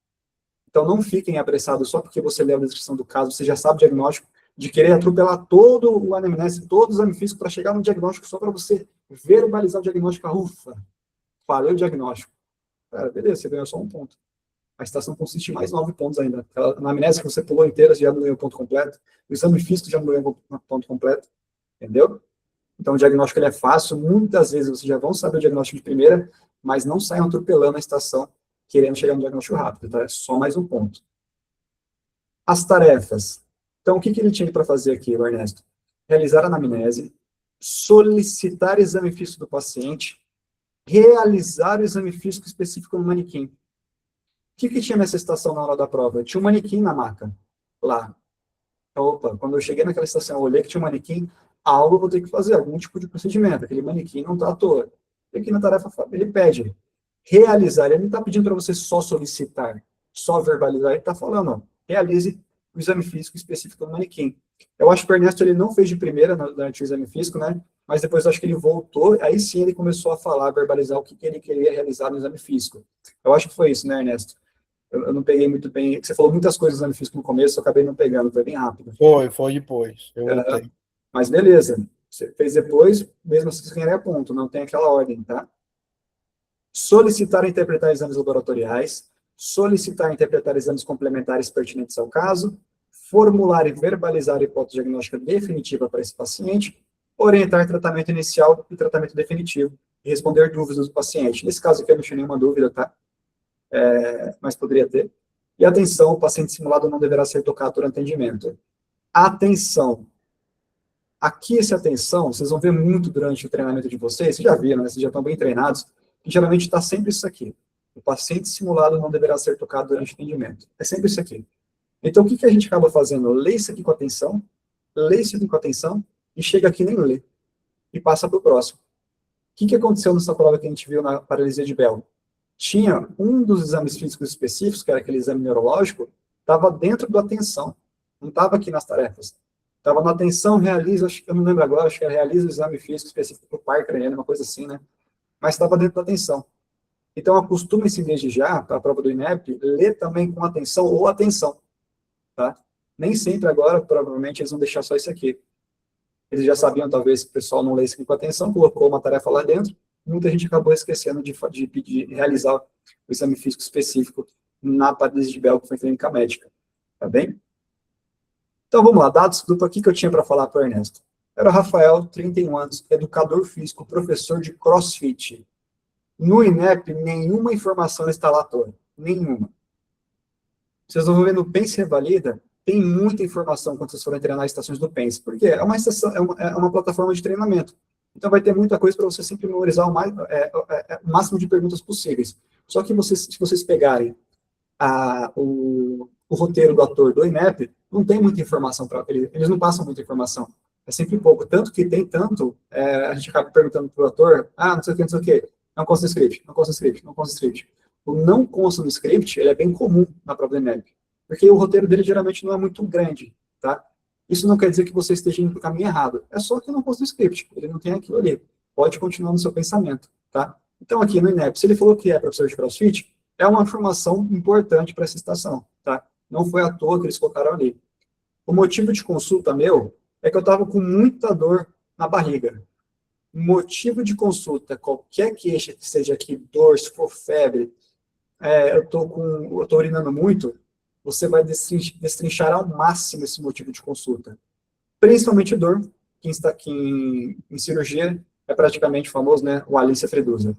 Então não fiquem apressados só porque você leu a descrição do caso, você já sabe o diagnóstico, de querer atropelar todo o anamnese, todos os exames físicos para chegar no diagnóstico só para você verbalizar o diagnóstico. Ufa, falei o diagnóstico. Cara, beleza, você ganhou só um ponto. A estação consiste em mais 9 pontos ainda. A anamnese que você pulou inteira já não ganhou ponto completo. O exame físico já não ganhou ponto completo. Entendeu? Então, o diagnóstico ele é fácil. Muitas vezes vocês já vão saber o diagnóstico de primeira, mas não saiam atropelando a estação, querendo chegar no diagnóstico rápido. Tá? É só mais um ponto. As tarefas. Então, o que ele tinha para fazer aqui, o Ernesto? Realizar a anamnese, solicitar exame físico do paciente, realizar o exame físico específico no manequim. O que tinha nessa estação na hora da prova? Tinha um manequim na maca, lá. Opa, quando eu cheguei naquela estação, eu olhei que tinha um manequim, algo eu vou ter que fazer, algum tipo de procedimento. Aquele manequim não está à toa. E aqui na tarefa, ele pede realizar. Ele não está pedindo para você só solicitar, só verbalizar. Ele está falando, ó, realize o exame físico específico do manequim. Eu acho que o Ernesto ele não fez de primeira durante o exame físico, né? Mas depois eu acho que ele voltou, aí sim ele começou a falar, verbalizar o que ele queria realizar no exame físico. Eu acho que foi isso, né, Ernesto? Eu não peguei muito bem. Você falou muitas coisas no exame físico no começo, eu acabei não pegando, foi bem rápido. Foi depois, eu voltei. Mas beleza, você fez depois, mesmo assim você ganharia ponto, não tem aquela ordem, tá? Solicitar e interpretar exames laboratoriais, solicitar e interpretar exames complementares pertinentes ao caso, formular e verbalizar a hipótese diagnóstica definitiva para esse paciente, orientar tratamento inicial e tratamento definitivo, e responder dúvidas do paciente. Nesse caso aqui eu não tinha nenhuma dúvida, tá? Mas poderia ter. E atenção, o paciente simulado não deverá ser tocado durante o atendimento. Atenção. Aqui, essa atenção, vocês vão ver muito durante o treinamento de vocês já viram, né? Vocês já estão bem treinados, e geralmente está sempre isso aqui. O paciente simulado não deverá ser tocado durante o atendimento. É sempre isso aqui. Então, o que a gente acaba fazendo? Lê isso aqui com atenção, lê isso aqui com atenção, e chega aqui e nem lê. E passa para o próximo. O que aconteceu nessa prova que a gente viu na paralisia de Bell? Tinha um dos exames físicos específicos, que era aquele exame neurológico, estava dentro da atenção. Não estava aqui nas tarefas. Estava na atenção, realiza, acho que eu não lembro agora, acho que era realiza o exame físico específico para o par craniano, uma coisa assim, né? Mas estava dentro da atenção. Então, acostumem-se desde já, para a prova do INEP, ler também com atenção ou atenção, tá? Nem sempre agora, provavelmente, eles vão deixar só isso aqui. Eles já sabiam, talvez, que o pessoal não lê isso aqui com atenção, colocou uma tarefa lá dentro, muita gente acabou esquecendo de realizar o exame físico específico na paralisia de Bell, que foi clínica médica, tá bem? Então, vamos lá, dados do que eu tinha para falar para o Ernesto. Era o Rafael, 31 anos, educador físico, professor de CrossFit. No INEP, nenhuma informação está lá toda. Nenhuma. Vocês vão ver no Pense Revalida, tem muita informação quando vocês forem treinar nas estações do Pense, porque é uma estação, é uma plataforma de treinamento. Então, vai ter muita coisa para você sempre memorizar o máximo de perguntas possíveis. Só que se vocês pegarem o roteiro do ator do INEP, não tem muita informação para eles não passam muita informação. É sempre pouco. Tanto que tem tanto, a gente acaba perguntando para o ator, não sei o que, não sei o que, não consta no script, não consta no script, não consta no script. O não consta no script, ele é bem comum na prova do INEP, porque o roteiro dele geralmente não é muito grande, tá? Isso não quer dizer que você esteja indo para o caminho errado, é só que não consta no script, ele não tem aquilo ali. Pode continuar no seu pensamento, tá? Então, aqui no INEP, se ele falou que é professor de CrossFit, é uma informação importante para essa estação, tá? Não foi à toa que eles colocaram ali. O motivo de consulta meu é que eu estava com muita dor na barriga. Motivo de consulta, qualquer queixa que seja aqui, dor, se for febre, eu tô urinando muito, você vai destrinchar ao máximo esse motivo de consulta. Principalmente dor, quem está aqui em cirurgia é praticamente famoso, né? O Alicia Fredusa.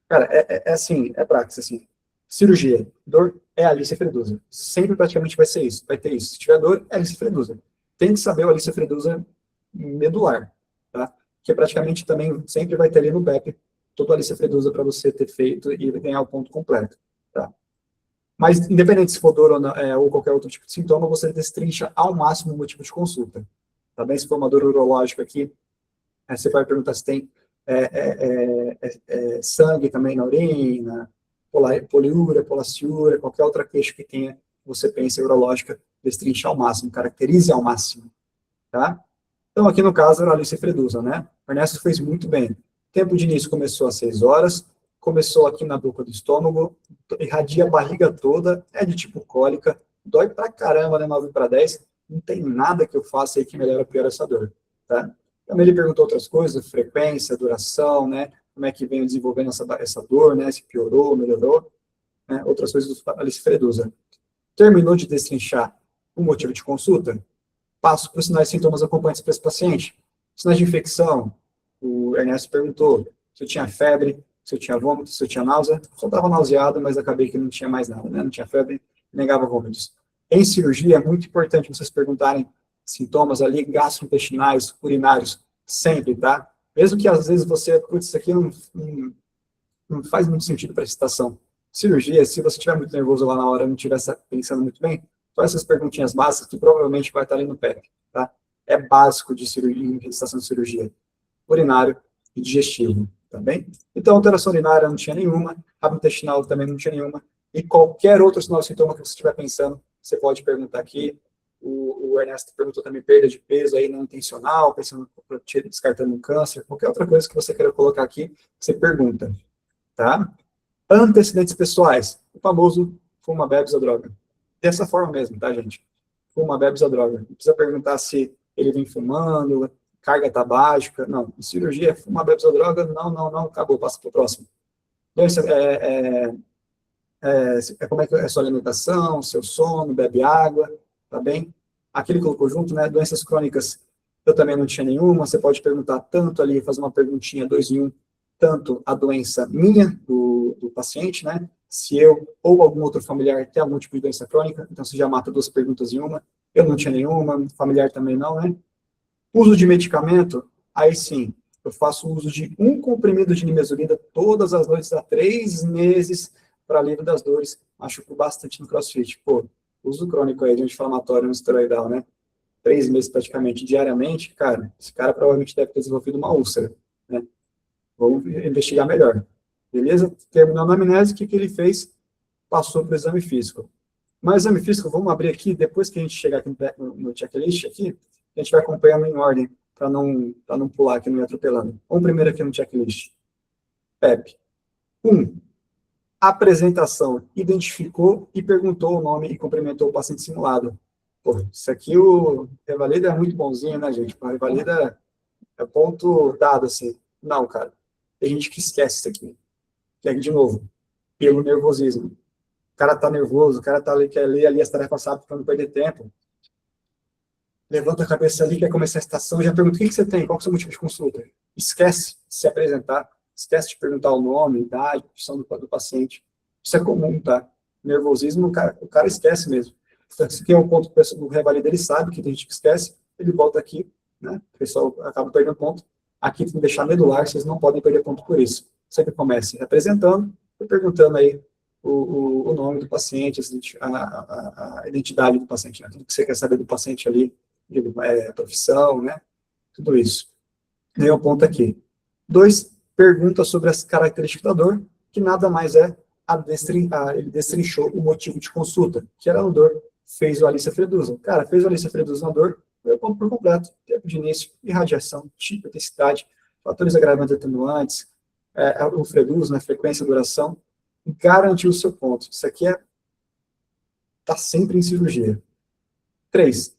Cara, assim, é prática, assim. Cirurgia, dor, é Alicia Fredusa. Sempre praticamente vai ser isso, vai ter isso. Se tiver dor, é Alicia Fredusa. Tem que saber o Alicia Fredusa medular, tá? Que praticamente também sempre vai ter ali no BEP todo a Alicia Fredusa para você ter feito e ganhar o ponto completo, tá? Mas, independente se for dor ou qualquer outro tipo de sintoma, você destrincha ao máximo o motivo de consulta, tá bem? Se for uma dor urológica aqui, você vai perguntar se tem sangue também na urina, poliúria, polaciúria, qualquer outra queixa que tenha, você pensa urológica, destrincha ao máximo, caracterize ao máximo, tá? Então, aqui no caso, era a Alicia Fredusa, né? O Ernesto fez muito bem. O tempo de início começou às 6 horas, começou aqui na boca do estômago, irradia a barriga toda, é de tipo cólica, dói pra caramba, né, 9 para 10, não tem nada que eu faça aí que melhore ou piore essa dor, tá? Também ele perguntou outras coisas, frequência, duração, né? Como é que vem desenvolvendo essa dor, né? Se piorou, melhorou. né, outras coisas do Alice Fredusa. Terminou de destrinchar o motivo de consulta? Passo para os sinais e sintomas acompanhantes para esse paciente. Sinais de infecção, o Ernesto perguntou se eu tinha febre, se eu tinha vômito, se eu tinha náusea. Só estava nauseado, mas acabei que não tinha mais nada, né? Não tinha febre, negava vômitos. Em cirurgia, é muito importante vocês perguntarem sintomas ali gastrointestinais, urinários, sempre, tá? Mesmo que às vezes você, putz, isso aqui não faz muito sentido para a citação. Cirurgia, se você estiver muito nervoso lá na hora, não estiver pensando muito bem, faz essas perguntinhas básicas que provavelmente vai estar ali no PEP, tá? É básico de cirurgia, em citação de cirurgia. Urinário e digestivo, tá bem? Então, alteração urinária não tinha nenhuma, rabo intestinal também não tinha nenhuma, e qualquer outro sinal de sintoma que você estiver pensando, você pode perguntar aqui. O Ernesto perguntou também perda de peso aí não intencional, pensando, descartando um câncer, qualquer outra coisa que você queira colocar aqui, você pergunta, tá? Antecedentes pessoais, o famoso fuma, bebe, usa droga. Dessa forma mesmo, tá, gente? Fuma, bebe, usa droga. Não precisa perguntar se ele vem fumando, carga tabágica, não. Em cirurgia, fuma, bebe, usa droga, não, acabou, passa para o próximo. Doença, como é que é a sua alimentação, seu sono, bebe água, tá bem? Aqui ele colocou junto, né, doenças crônicas, eu também não tinha nenhuma, você pode perguntar tanto ali, fazer uma perguntinha 2 em 1, tanto a doença minha, do paciente, né, se eu ou algum outro familiar tem algum tipo de doença crônica, então você já mata 2 perguntas em uma, eu não tinha nenhuma, familiar também não, né? Uso de medicamento, aí sim, eu faço uso de 1 comprimido de nimesulida todas as noites há 3 meses, para alívio das dores, machucou bastante no CrossFit. Pô, uso crônico aí de anti-inflamatório no esteroidal, né? 3 meses praticamente, diariamente, cara, esse cara provavelmente deve ter desenvolvido uma úlcera, né? Vou investigar melhor. Beleza? Terminou a anamnese, o que ele fez? Passou para o exame físico. Mas exame físico, vamos abrir aqui, depois que a gente chegar aqui no checklist, aqui, a gente vai acompanhando em ordem, para não pular aqui, não ir atropelando. Vamos primeiro aqui no checklist. PEP. 1. Apresentação, identificou e perguntou o nome e cumprimentou o paciente simulado. Pô, isso aqui o Revalida é muito bonzinho, né, gente? O Revalida é ponto dado, assim. Não, cara. Tem gente que esquece isso aqui. Pega de novo. Pelo nervosismo. O cara tá nervoso, o cara tá ali, quer ler ali as tarefas rápidas para não perder tempo. Levanta a cabeça ali, quer começar a estação, já pergunta, o que você tem? Qual é o seu motivo de consulta? Esquece de se apresentar. Esquece de perguntar o nome, idade, profissão do paciente. Isso é comum, tá? Nervosismo, o cara esquece mesmo. Então, esse aqui é um ponto que o Revalida, ele sabe que tem gente que esquece, ele volta aqui, né? O pessoal acaba perdendo ponto. Aqui tem que deixar medular, vocês não podem perder ponto por isso. Sempre comece apresentando e perguntando aí o nome do paciente, a identidade do paciente, né? Tudo que você quer saber do paciente ali, profissão, né? Tudo isso. Ganhou ponto aqui. 2, pergunta sobre as características da dor, que nada mais é ele destrinchou o motivo de consulta, que era a dor, fez o Alice Fredusa. Cara, fez o Alice Fredusa na dor, ganhou ponto por completo, tempo de início, irradiação, tipo, intensidade, fatores agravantes atenuantes, o Fredusa, né, frequência, duração, garantiu o seu ponto. Isso aqui está sempre em cirurgia. 3,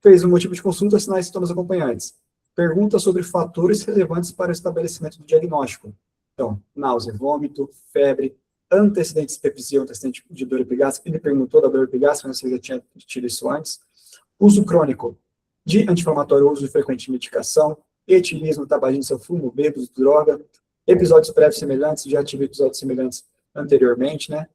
fez o motivo de consulta, sinais e sintomas acompanhantes. Pergunta sobre fatores relevantes para o estabelecimento do diagnóstico. Então, náusea, vômito, febre, antecedentes de sepsia, antecedente de dor epigástrica. Ele perguntou da dor epigástrica, mas você já tinha tido isso antes. Uso crônico de anti-inflamatório, uso frequente de medicação, etilismo, tabagismo, fumo, bêbados, droga, episódios prévios semelhantes, já tive episódios semelhantes anteriormente, né?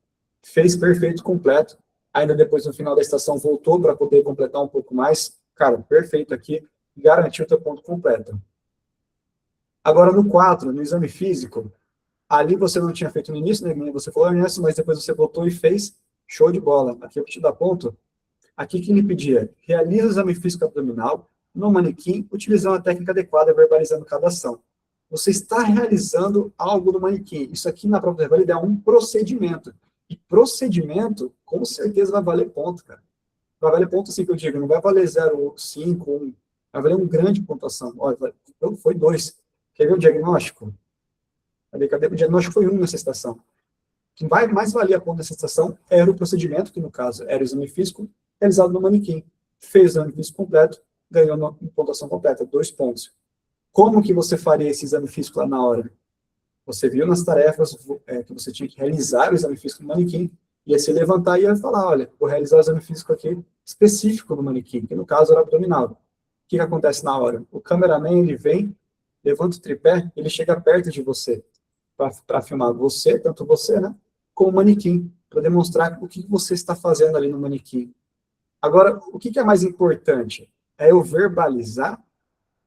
Fez perfeito completo. Ainda depois, no final da estação, voltou para poder completar um pouco mais. Cara, perfeito aqui. Garantiu o teu ponto completo. Agora, no 4, no exame físico, ali você não tinha feito no início, né? Você falou nisso, mas depois você voltou e fez. Show de bola. Aqui eu te dar ponto. Aqui que ele pedia, realiza o exame físico abdominal no manequim, utilizando a técnica adequada, verbalizando cada ação. Você está realizando algo no manequim. Isso aqui, na prova do Revalida, é um procedimento. E procedimento, com certeza, vai valer ponto, cara. Vai valer ponto, assim que eu digo. Não vai valer 0, 5, 1. Vai valer uma grande pontuação. Olha, então foi 2. Quer ver o diagnóstico? Cadê? O diagnóstico foi 1 nessa estação. O que mais valia a ponto dessa estação era o procedimento, que no caso era o exame físico, realizado no manequim. Fez o exame físico completo, ganhou uma pontuação completa, 2 pontos. Como que você faria esse exame físico lá na hora? Você viu nas tarefas que você tinha que realizar o exame físico do manequim, ia se levantar e ia falar, olha, vou realizar o exame físico aqui específico do manequim, que no caso era abdominal. O que acontece na hora? O cameraman, ele vem, levanta o tripé, ele chega perto de você, para filmar você, tanto você, né, com o manequim, para demonstrar o que você está fazendo ali no manequim. Agora, o que é mais importante? É eu verbalizar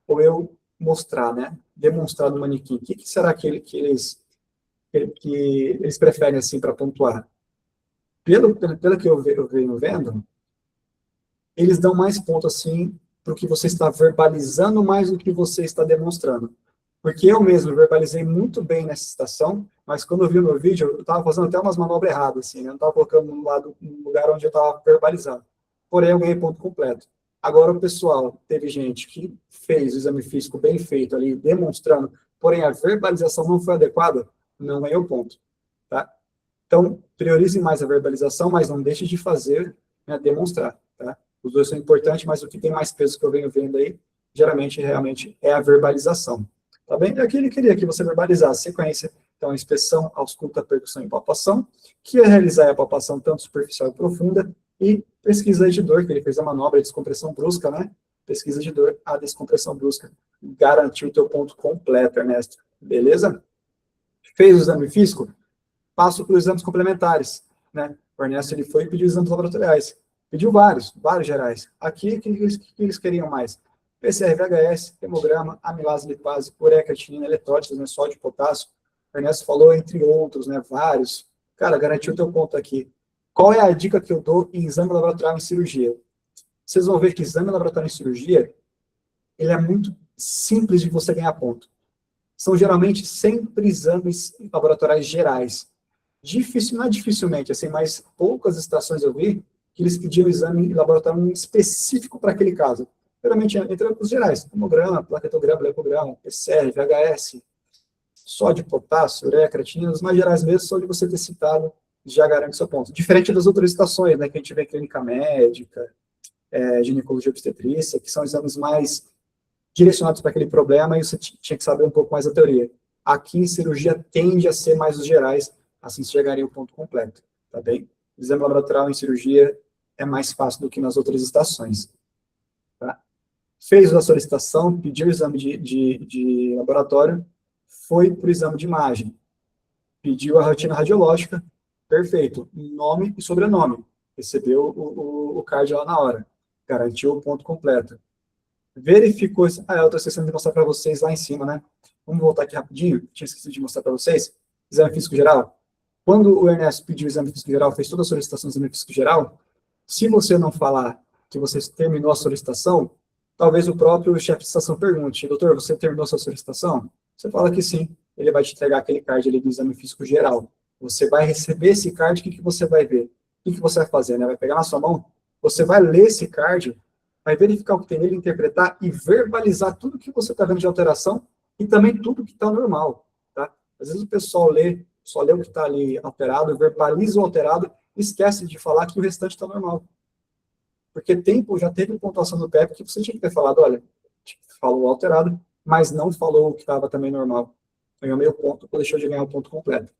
ou eu mostrar, né? Demonstrar no manequim. O que será que eles preferem, assim, para pontuar? Pelo que eu venho vendo, eles dão mais ponto, assim, para o que você está verbalizando mais do que você está demonstrando. Porque eu mesmo verbalizei muito bem nessa estação, mas quando eu vi o meu vídeo, eu estava fazendo até umas manobras erradas, assim, né? Eu não estava colocando no lugar onde eu estava verbalizando. Porém, eu ganhei ponto completo. Agora, o pessoal, teve gente que fez o exame físico bem feito ali, demonstrando, porém a verbalização não foi adequada, não ganhou ponto, tá? Então, priorize mais a verbalização, mas não deixe de fazer, né, demonstrar, tá? Os dois são importantes, mas o que tem mais peso que eu venho vendo aí, geralmente, realmente, é a verbalização. Tá bem? E aqui ele queria que você verbalizasse sequência, então, inspeção, ausculta, percussão e palpação, que é realizar a palpação tanto superficial e profunda, e pesquisa de dor, que ele fez a manobra de descompressão brusca, né? Pesquisa de dor, a descompressão brusca, garantiu o teu ponto completo, Ernesto. Beleza? Fez o exame físico? Passo para os exames complementares, né? O Ernesto, ele foi e pediu exames laboratoriais. Pediu vários gerais. Aqui, o que eles queriam mais? PCR, VHS, hemograma, amilase, lipase, ureia, creatinina, eletrólitos, né, sódio, potássio. O Ernesto falou, entre outros, né, vários. Cara, garantiu o teu ponto aqui. Qual é a dica que eu dou em exame laboratorial em cirurgia? Vocês vão ver que exame laboratorial em cirurgia, ele é muito simples de você ganhar ponto. São geralmente sempre exames laboratoriais gerais. Não é dificilmente, assim, mas poucas estações eu vi que eles pediam exame laboratorial específico para aquele caso. Geralmente, entre os gerais, hemograma, plaquetograma, leucograma, PCR, VHS, sódio, potássio, ureia, creatinina, os mais gerais mesmo, só de você ter citado, já garante seu ponto. Diferente das outras estações, né, que a gente vê em clínica médica, ginecologia obstetrícia, que são exames mais direcionados para aquele problema, e você tinha que saber um pouco mais da teoria. Aqui em cirurgia tende a ser mais os gerais, assim você chegaria ao ponto completo, tá bem? O exame laboratorial em cirurgia é mais fácil do que nas outras estações. Tá? Fez a solicitação, pediu o exame de laboratório, foi para o exame de imagem, pediu a rotina radiológica, perfeito, nome e sobrenome, recebeu o card lá na hora, garantiu o ponto completo. Verificou, eu estou esquecendo de mostrar para vocês lá em cima, né? Vamos voltar aqui rapidinho, tinha esquecido de mostrar para vocês, exame físico geral. Quando o Ernesto pediu o exame físico geral, fez toda a solicitação do exame físico geral, se você não falar que você terminou a solicitação, talvez o próprio chefe de estação pergunte, doutor, você terminou a sua solicitação? Você fala que sim, ele vai te entregar aquele card ali do exame físico geral. Você vai receber esse card, o que você vai ver? O que você vai fazer, né? Vai pegar na sua mão, você vai ler esse card, vai verificar o que tem nele, interpretar e verbalizar tudo que você está vendo de alteração e também tudo que está normal, tá? Às vezes o pessoal só lê o que está ali alterado, verbaliza o alterado, esquece de falar que o restante está normal. Porque já teve pontuação do PEP que você tinha que ter falado, olha, falou alterado, mas não falou o que estava também normal. Ganhou meio ponto, ou deixou de ganhar o ponto completo.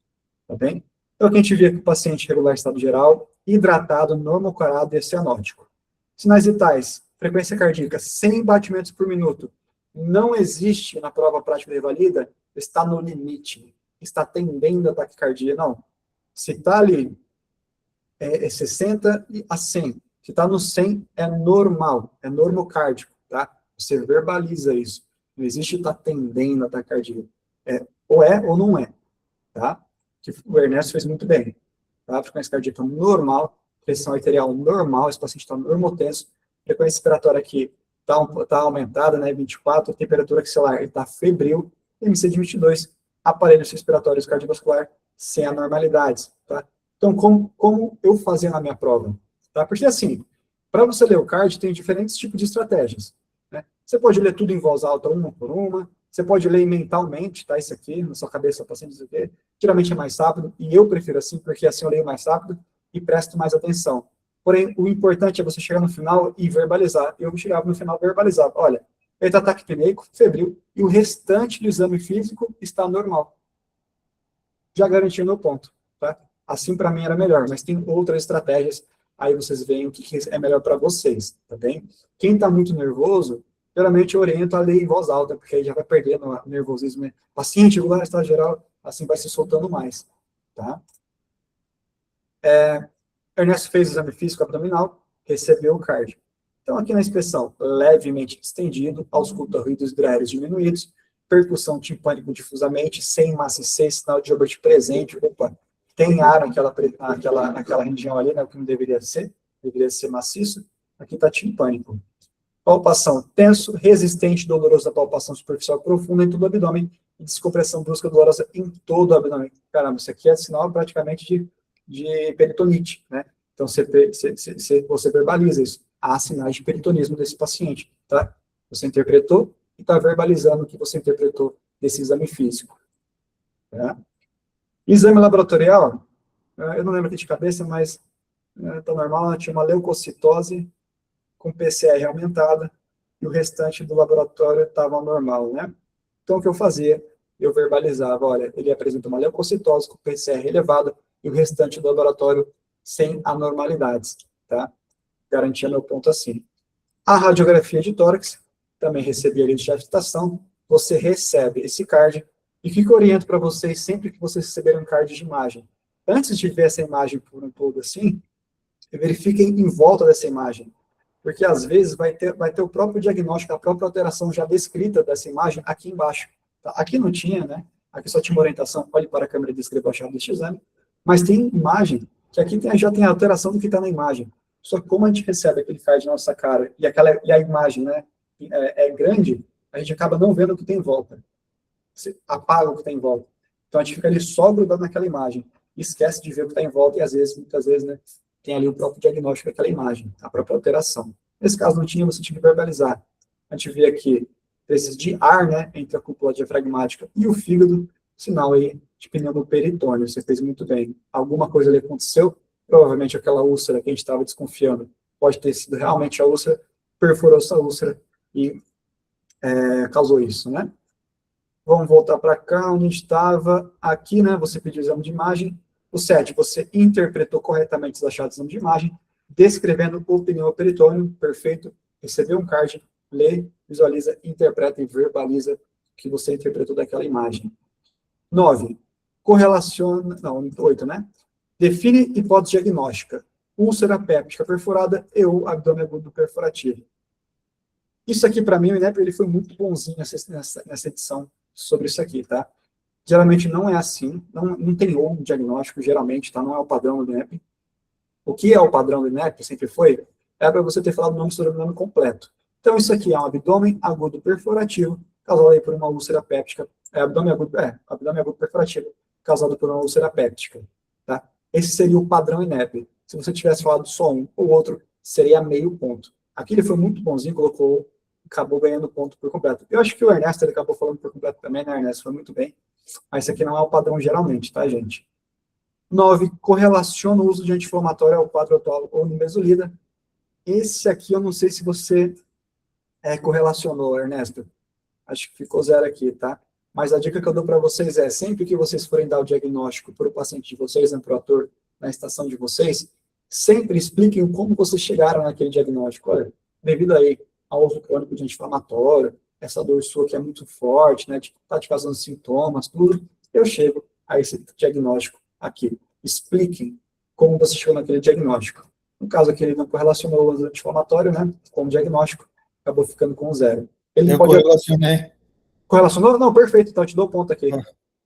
Tá bem? Então, aqui a gente vê que o paciente regular estado geral, hidratado, normocorado e cianótico. Sinais vitais, frequência cardíaca, 100 batimentos por minuto. Não existe na prova prática de revalida, está no limite, está tendendo a taquicardia, não. Se está ali, é 60 a 100. Se está no 100, é normal, é normocárdico, tá? Você verbaliza isso. Não existe estar tendendo a taquicardia. Ou é ou não é, tá? Que o Ernesto fez muito bem. Tá? Frequência cardíaca normal, pressão arterial normal, esse paciente está normotenso, frequência respiratória aqui está aumentada, né, 24, temperatura axilar está febril, MC de 22, aparelhos respiratórios cardiovascular sem anormalidades, tá? Então, como eu fazia na minha prova? Tá? Porque, assim, para você ler o card, tem diferentes tipos de estratégias, né? Você pode ler tudo em voz alta, uma por uma, você pode ler mentalmente, tá? Isso aqui, na sua cabeça, o paciente dizer, geralmente é mais rápido, e eu prefiro assim, porque assim eu leio mais rápido e presto mais atenção. Porém, o importante é você chegar no final e verbalizar. Eu chegava no final e verbalizava. Olha, ele está taquipneico, febril, e o restante do exame físico está normal. já garantia meu ponto, tá? Assim, para mim, era melhor, mas tem outras estratégias, aí vocês veem o que é melhor para vocês, tá bem? Quem está muito nervoso, geralmente eu oriento a ler em voz alta, porque aí já vai perdendo o nervosismo, né? Paciente, regular, estado geral, assim vai se soltando mais, tá? Ernesto fez o exame físico abdominal, recebeu o cardio. Então, aqui na inspeção, levemente estendido, ausculta ruídos hidroaéreos diminuídos, percussão timpânico difusamente, sem massa C, sinal de Hilbert presente, opa, tem ar naquela região ali, né, o que não deveria ser maciço, aqui está timpânico. Palpação tenso, resistente, doloroso da palpação superficial profunda em todo o abdômen, e descompressão brusca dolorosa em todo o abdômen. Caramba, isso aqui é sinal praticamente de peritonite, né? Então, você verbaliza isso. Há sinais de peritonismo desse paciente, tá? Você interpretou e está verbalizando o que você interpretou desse exame físico. Tá? Exame laboratorial, eu não lembro aqui de cabeça, mas tá normal, tinha uma leucocitose com PCR aumentada, e o restante do laboratório estava normal, né? Então, o que eu fazia? Eu verbalizava, olha, ele apresenta uma leucocitose com PCR elevada, e o restante do laboratório sem anormalidades, tá? Garantia meu ponto assim. A radiografia de tórax, também recebi ali de estação, você recebe esse card, e o que eu oriento para vocês sempre que vocês receberem um card de imagem? Antes de ver essa imagem por um todo assim, verifiquem em volta dessa imagem, porque às vezes vai ter o próprio diagnóstico, a própria alteração já descrita dessa imagem aqui embaixo. Tá? Aqui não tinha, né? Aqui só tinha uma orientação, olhe para a câmera e descreva a chave deste exame, mas tem imagem, que aqui já tem a alteração do que está na imagem. Só que como a gente recebe aquele card na nossa cara, e a imagem, né, é grande, a gente acaba não vendo o que tem em volta. Você apaga o que está em volta. Então a gente fica ali só grudado naquela imagem, e esquece de ver o que está em volta, e às vezes, muitas vezes, né, tem ali o próprio diagnóstico daquela imagem, a própria alteração. Nesse caso não tinha, você tinha que verbalizar. A gente vê aqui presença de ar, né, entre a cúpula diafragmática e o fígado, sinal aí de pneumoperitônio. Você fez muito bem. Alguma coisa ali aconteceu, provavelmente aquela úlcera que a gente estava desconfiando pode ter sido realmente a úlcera, perfurou essa úlcera e causou isso, né? Vamos voltar para cá, onde a gente estava. Aqui, né, você pediu o exame de imagem. O 7, você interpretou corretamente os achados do exame de imagem, descrevendo o pneumoperitônio, perfeito, recebeu um card, lê, visualiza, interpreta e verbaliza o que você interpretou daquela imagem. 9, correlaciona, não, 8, né? Define hipótese diagnóstica, úlcera péptica perfurada e o abdômen agudo perfurativo. Isso aqui, para mim, o INEP, ele foi muito bonzinho nessa edição sobre isso aqui, tá? Geralmente não é assim, não tem um diagnóstico, geralmente, tá? Não é o padrão do INEP. O que é o padrão do INEP, sempre foi, é para você ter falado o nome sobrenome completo. Então, isso aqui é um abdômen agudo perfurativo, causado aí por uma úlcera péptica, abdômen agudo perfurativo, causado por uma úlcera péptica, tá? Esse seria o padrão INEP. Se você tivesse falado só um ou outro, seria meio ponto. Aqui ele foi muito bonzinho, acabou ganhando ponto por completo. Eu acho que o Ernesto ele acabou falando por completo também, né, Ernesto? Foi muito bem. Mas isso aqui não é o padrão geralmente, tá, gente? 9, correlaciona o uso de anti-inflamatório ao quadro atual ou nimesulida. Esse aqui eu não sei se você correlacionou, Ernesto. Acho que ficou 0 aqui, tá? Mas a dica que eu dou para vocês é, sempre que vocês forem dar o diagnóstico para o paciente de vocês, né, para o ator na estação de vocês, sempre expliquem como vocês chegaram naquele diagnóstico. Olha, devido aí ao uso crônico de anti-inflamatório, essa dor sua que é muito forte, né, tá te causando sintomas, tudo, eu chego a esse diagnóstico aqui. Expliquem como você chegou naquele diagnóstico. No caso aqui, ele não correlacionou o uso anti-inflamatório, né, com o diagnóstico, acabou ficando com 0. Ele Eu pode... correlacionei. Correlacionou? Não, perfeito, então eu te dou ponto aqui.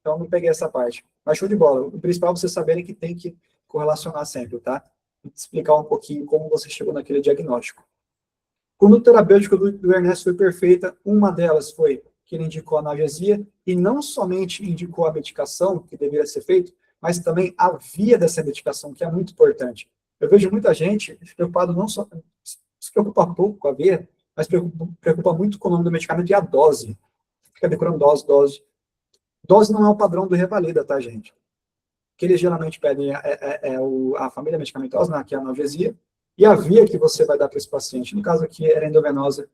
Então não peguei essa parte. Mas show de bola. O principal é vocês saberem que tem que correlacionar sempre, tá? E explicar um pouquinho como você chegou naquele diagnóstico. Conduta terapêutica do Ernesto foi perfeita. Uma delas foi que ele indicou a analgesia e não somente indicou a medicação que deveria ser feito, mas também a via dessa medicação, que é muito importante. Eu vejo muita gente preocupado não só, se preocupa pouco com a via, mas preocupa muito com o nome do medicamento e a dose. Fica decorando dose. Dose não é o padrão do Revalida, tá, gente? O que eles geralmente pedem a família medicamentosa, né, que é a analgesia, e a via que você vai dar para esse paciente. No caso aqui, era endovenosa,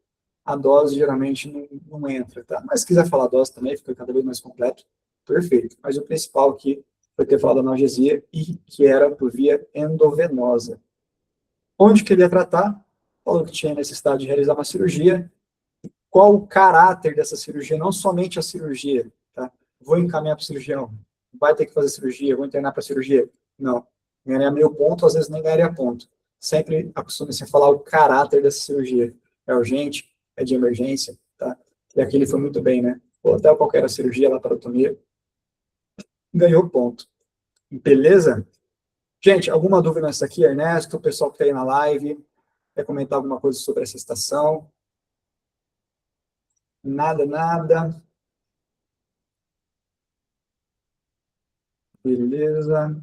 a dose geralmente não entra, tá? Mas se quiser falar dose também, fica cada vez mais completo, perfeito. Mas o principal aqui foi ter falado analgesia e que era por via endovenosa. Onde que ele ia tratar? Falou que tinha necessidade de realizar uma cirurgia. Qual o caráter dessa cirurgia? Não somente a cirurgia, tá? Vou encaminhar para o cirurgião, vai ter que fazer cirurgia, vou internar para cirurgia. Não. Ganharia meio ponto, às vezes nem ganharia ponto. Sempre acostuma-se a falar o caráter dessa cirurgia. É urgente, é de emergência, tá? E aqui ele foi muito bem, né? Ou até qualquer cirurgia, laparotomia, ganhou ponto. Beleza? Gente, alguma dúvida nessa aqui, Ernesto? O pessoal que está aí na live, quer comentar alguma coisa sobre essa estação? Nada, nada. Beleza.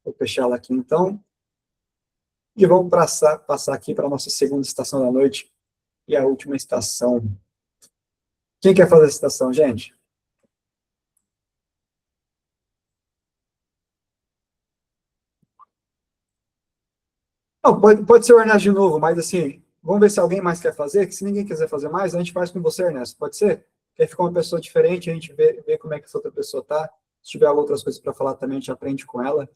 Vou fechar ela aqui, então. E vamos passar aqui para a nossa segunda estação da noite e a última estação. Quem quer fazer essa estação, gente? Não, pode ser o Ernesto de novo, mas assim, vamos ver se alguém mais quer fazer, que se ninguém quiser fazer mais, a gente faz com você, Ernesto, pode ser? Que aí fica uma pessoa diferente, a gente vê como é que essa outra pessoa tá. Se tiver outras coisas para falar também, a gente aprende com ela.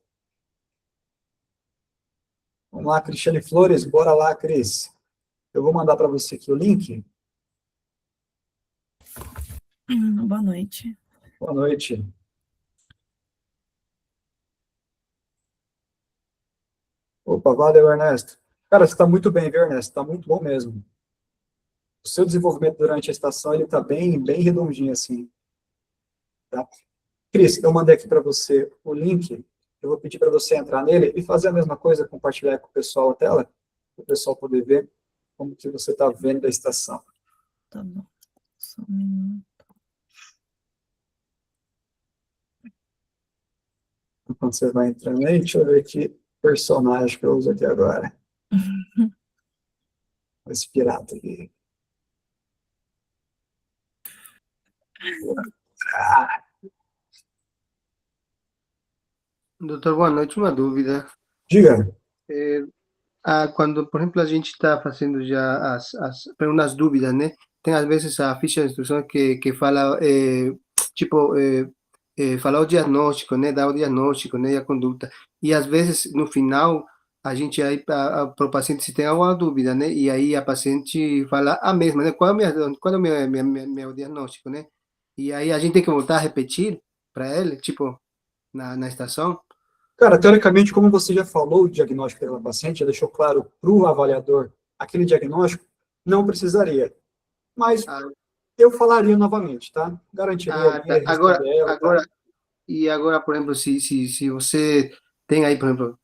Vamos lá, Cristiane Flores, bora lá, Cris. Eu vou mandar para você aqui o link. Boa noite. Boa noite. Opa, valeu, Ernesto. Cara, você está muito bem, viu, Ernesto? Está muito bom mesmo. O seu desenvolvimento durante a estação, ele está bem redondinho, assim. Tá? Cris, eu mandei aqui para você o link. Eu vou pedir para você entrar nele e fazer a mesma coisa, compartilhar com o pessoal a tela, para o pessoal poder ver como que você está vendo a estação. Tá bom. Só um minuto. Enquanto você vai entrando aí, deixa eu ver que personagem que eu uso aqui agora. Esse pirata aqui. Ah, Doutor, boa noite. Uma dúvida. diga. Quando, por exemplo, a gente está fazendo já umas dúvidas, né? Tem às vezes a ficha de instrução que fala, falar o diagnóstico, né? Dar o diagnóstico, né? E a conduta. E às vezes, no final, a gente aí, para o paciente, se tem alguma dúvida, né? E aí a paciente fala a mesma, né? Qual é o meu diagnóstico, né? E aí a gente tem que voltar a repetir para ele, tipo, na estação. Cara, teoricamente, como você já falou o diagnóstico daquela paciente, já deixou claro para o avaliador aquele diagnóstico, não precisaria. Mas eu falaria novamente, tá? Garantiria ali, Agora, responder ela, tá? agora, por exemplo, se você tem aí, por exemplo,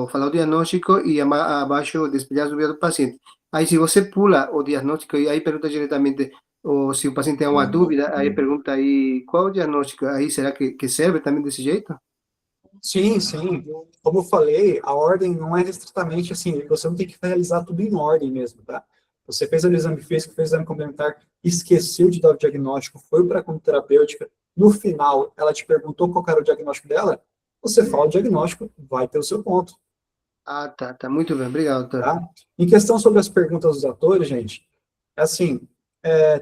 falar o diagnóstico e abaixo despejar a dúvida do paciente. Aí, se você pula o diagnóstico e aí pergunta diretamente, ou se o paciente tem uma dúvida, aí pergunta aí qual é o diagnóstico, aí será que serve também desse jeito? Sim, sim. Como eu falei, a ordem não é restritamente assim, você não tem que realizar tudo em ordem mesmo, tá? Você fez o exame físico, fez o exame complementar, esqueceu de dar o diagnóstico, foi para a conduterapêutica, no final ela te perguntou qual era o diagnóstico dela, você fala o diagnóstico, vai ter o seu ponto. Tá. Muito bem. Obrigado, doutor. Tá? Em questão sobre as perguntas dos atores, gente, é assim,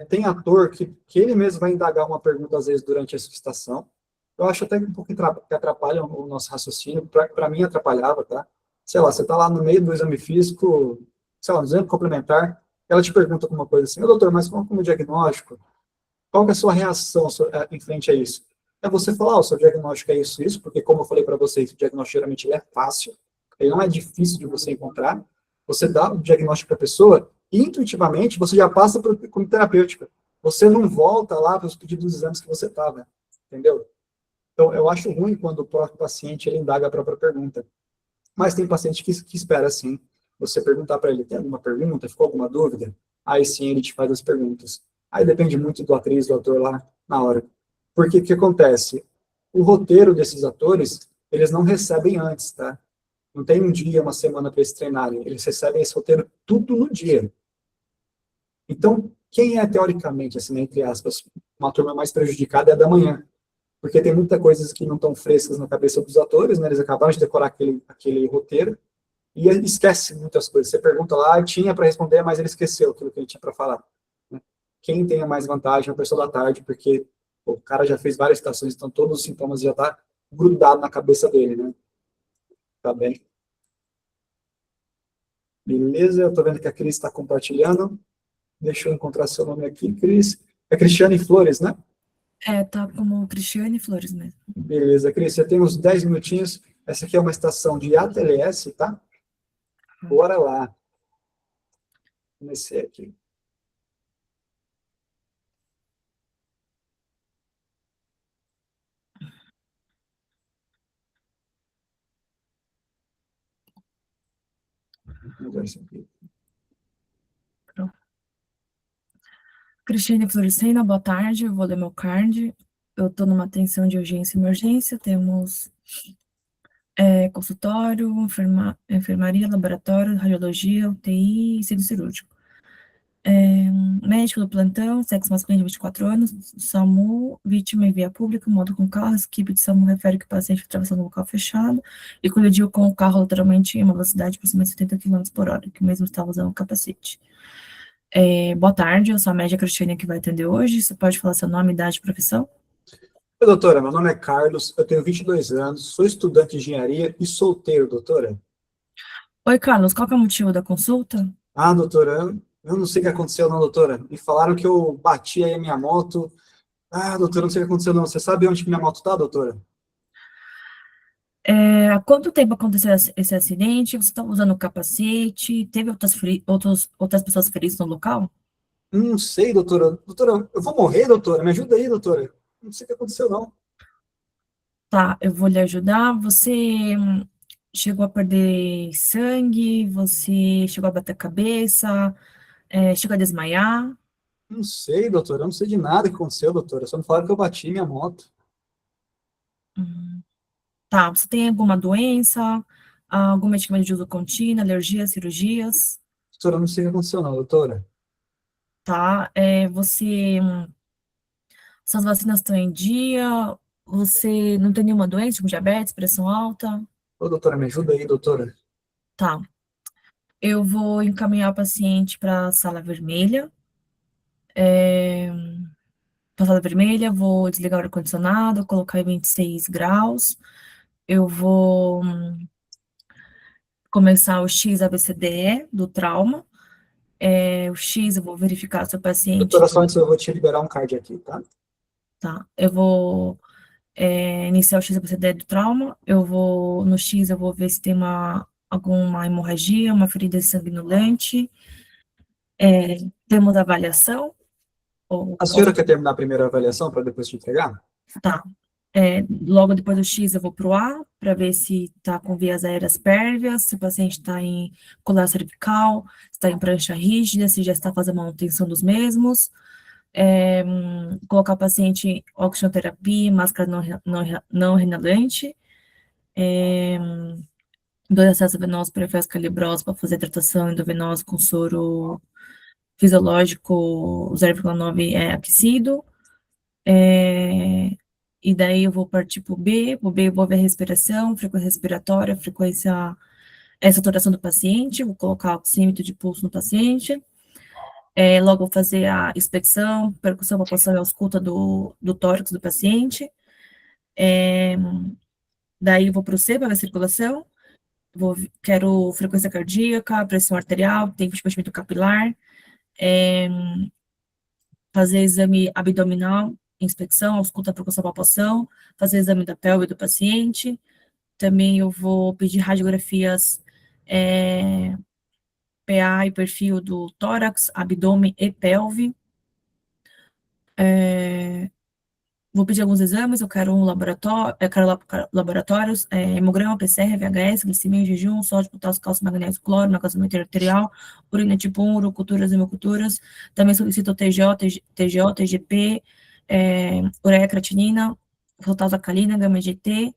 tem ator que ele mesmo vai indagar uma pergunta, às vezes, durante a estação. Eu acho até um pouco que atrapalha o nosso raciocínio, para mim atrapalhava, tá? Sei lá, você está lá no meio do exame físico, sei lá, no exame complementar, ela te pergunta alguma coisa assim, doutor, mas como diagnóstico? Qual que é a sua reação em frente a isso? É você falar, o seu diagnóstico é isso, porque como eu falei para vocês, o diagnóstico geralmente ele é fácil, ele não é difícil de você encontrar, você dá o diagnóstico para a pessoa, e intuitivamente você já passa para o terapêutica. Você não volta lá para os pedidos dos exames que você estava, entendeu? Então, eu acho ruim quando o próprio paciente ele indaga a própria pergunta. Mas tem paciente que espera, sim, você perguntar para ele, tem alguma pergunta, ficou alguma dúvida? Aí sim ele te faz as perguntas. Aí depende muito do atriz, do ator lá na hora. Porque o que acontece? O roteiro desses atores, eles não recebem antes, tá? Não tem um dia, uma semana para eles treinarem. Eles recebem esse roteiro tudo no dia. Então, quem é, teoricamente, assim, entre aspas, uma turma mais prejudicada é a da manhã. Porque tem muitas coisas que não estão frescas na cabeça dos atores, né? Eles acabaram de decorar aquele roteiro e ele esquece muitas coisas. Você pergunta lá, tinha para responder, mas ele esqueceu aquilo que ele tinha para falar. Né? Quem tem a mais vantagem é a pessoa da tarde, porque O cara já fez várias estações, então todos os sintomas já tá grudado na cabeça dele, né? Tá bem. Beleza, eu tô vendo que a Cris está compartilhando. Deixa eu encontrar seu nome aqui, Cris. É Cristiane Flores, né? Tá como Cristiane Flores mesmo. Beleza, Cris, você tem uns 10 minutinhos. Essa aqui é uma estação de ATLS, tá? Bora lá. Comecei aqui. Vamos ver isso aqui. Cristiane Florescena, boa tarde. Eu vou ler meu card. Eu estou numa atenção de urgência e emergência. Temos consultório, enfermaria, laboratório, radiologia, UTI e centro cirúrgico. Médico do plantão, sexo masculino de 24 anos, SAMU, vítima em via pública, moto com carro, equipe de SAMU refere que o paciente atravessando um local fechado e colidiu com o carro lateralmente em uma velocidade de aproximadamente 70 km por hora, que o mesmo estava usando o capacete. Boa tarde, eu sou a médica Cristiane que vai atender hoje. Você pode falar seu nome, idade e profissão? Oi, doutora, meu nome é Carlos, eu tenho 22 anos, sou estudante de engenharia e solteiro, doutora. Oi, Carlos, qual que é o motivo da consulta? Ah, doutora, eu não sei o que aconteceu não, doutora. Me falaram que eu bati aí a minha moto. Ah, doutora, não sei o que aconteceu não. Você sabe onde que minha moto tá, doutora? Há quanto tempo aconteceu esse acidente? Você estava usando o capacete? Teve outras pessoas feridas no local? Não sei, doutora. Doutora, eu vou morrer, doutora? Me ajuda aí, doutora. Não sei o que aconteceu não. Tá, eu vou lhe ajudar. Você chegou a perder sangue? Você chegou a bater a cabeça? Chegou a desmaiar? Não sei, doutora, eu não sei de nada que aconteceu, doutora. Só me falaram que eu bati minha moto. Hum, Tá, você tem alguma doença? Algum medicamento de uso contínuo? Alergias, cirurgias? Doutora, eu não sei o que aconteceu não, doutora. Tá, suas vacinas estão em dia? Você não tem nenhuma doença, tipo diabetes, pressão alta? Ô, doutora, me ajuda aí, doutora. Tá. Eu vou encaminhar o paciente para a sala vermelha. Para a sala vermelha, vou desligar o ar-condicionado, colocar em 26 graus. Eu vou começar o XABCDE do trauma. O X, eu vou verificar se o paciente. Doutora, só antes eu vou te liberar um card aqui, tá? Tá. Eu vou iniciar o XABCDE do trauma. No X, eu vou ver se tem alguma hemorragia, uma ferida sanguinolente. Temos avaliação. A senhora quer terminar a primeira avaliação para depois te entregar? Tá. Logo depois do X, eu vou para o A, para ver se está com vias aéreas pérvias, se o paciente está em colar cervical, se está em prancha rígida, se já está fazendo manutenção dos mesmos. Colocar o paciente em oxigenoterapia, máscara não renalante. 2 acessos venosos periféricos calibrosos para fazer tratação endovenosa com soro fisiológico 0,9 aquecido. E daí eu vou partir para o B eu vou ver a respiração, frequência respiratória, saturação do paciente, vou colocar oxímetro de pulso no paciente, logo vou fazer a inspecção, percussão, palpação e ausculta do tórax do paciente, daí eu vou para o C para ver a circulação, quero frequência cardíaca, pressão arterial, tempo de batimento capilar, fazer exame abdominal, inspeção, ausculta, percussão, palpação, fazer exame da pelve do paciente. Também eu vou pedir radiografias PA e perfil do tórax, abdômen e pelve. Vou pedir alguns exames, eu quero laboratórios, hemograma, PCR, VHS, glicemia em jejum, sódio, potássio, cálcio, magnésio, cloro, casamento arterial, urina tipo 1, uroculturas, hemoculturas. Também solicito TGO, TGP, ureia creatinina, frutose alcalina, gama GT,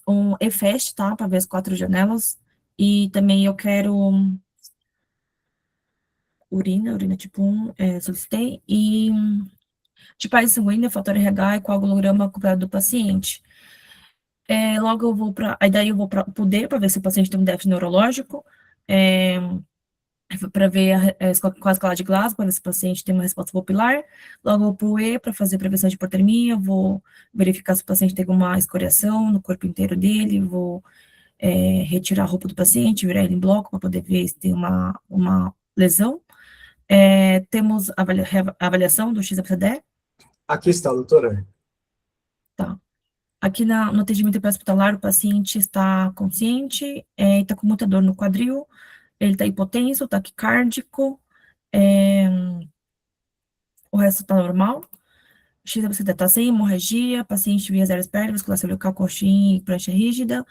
um EFEST, tá, para ver as 4 janelas. E também eu quero urina tipo 1, solicitei, e tipagem sanguínea, fator RH e coagulograma acompanhado do paciente. Logo eu vou para. Aí daí eu vou para o D, para ver se o paciente tem um déficit neurológico. para ver com a escala de Glasgow, para ver se o paciente tem uma resposta pupilar. Logo para o E, para fazer prevenção de hipotermia, vou verificar se o paciente tem alguma escoriação no corpo inteiro dele, vou retirar a roupa do paciente, virar ele em bloco, para poder ver se tem uma lesão. Temos a avaliação do XFCD. Aqui está, doutora. Tá. Aqui no atendimento pré-hospitalar, o paciente está consciente, e está com muita dor no quadril, ele está hipotenso, taquicárdico, o resto está normal. O XFCD está sem hemorragia, paciente via zero espécie, vasculação local, coxinha e prancha rígida,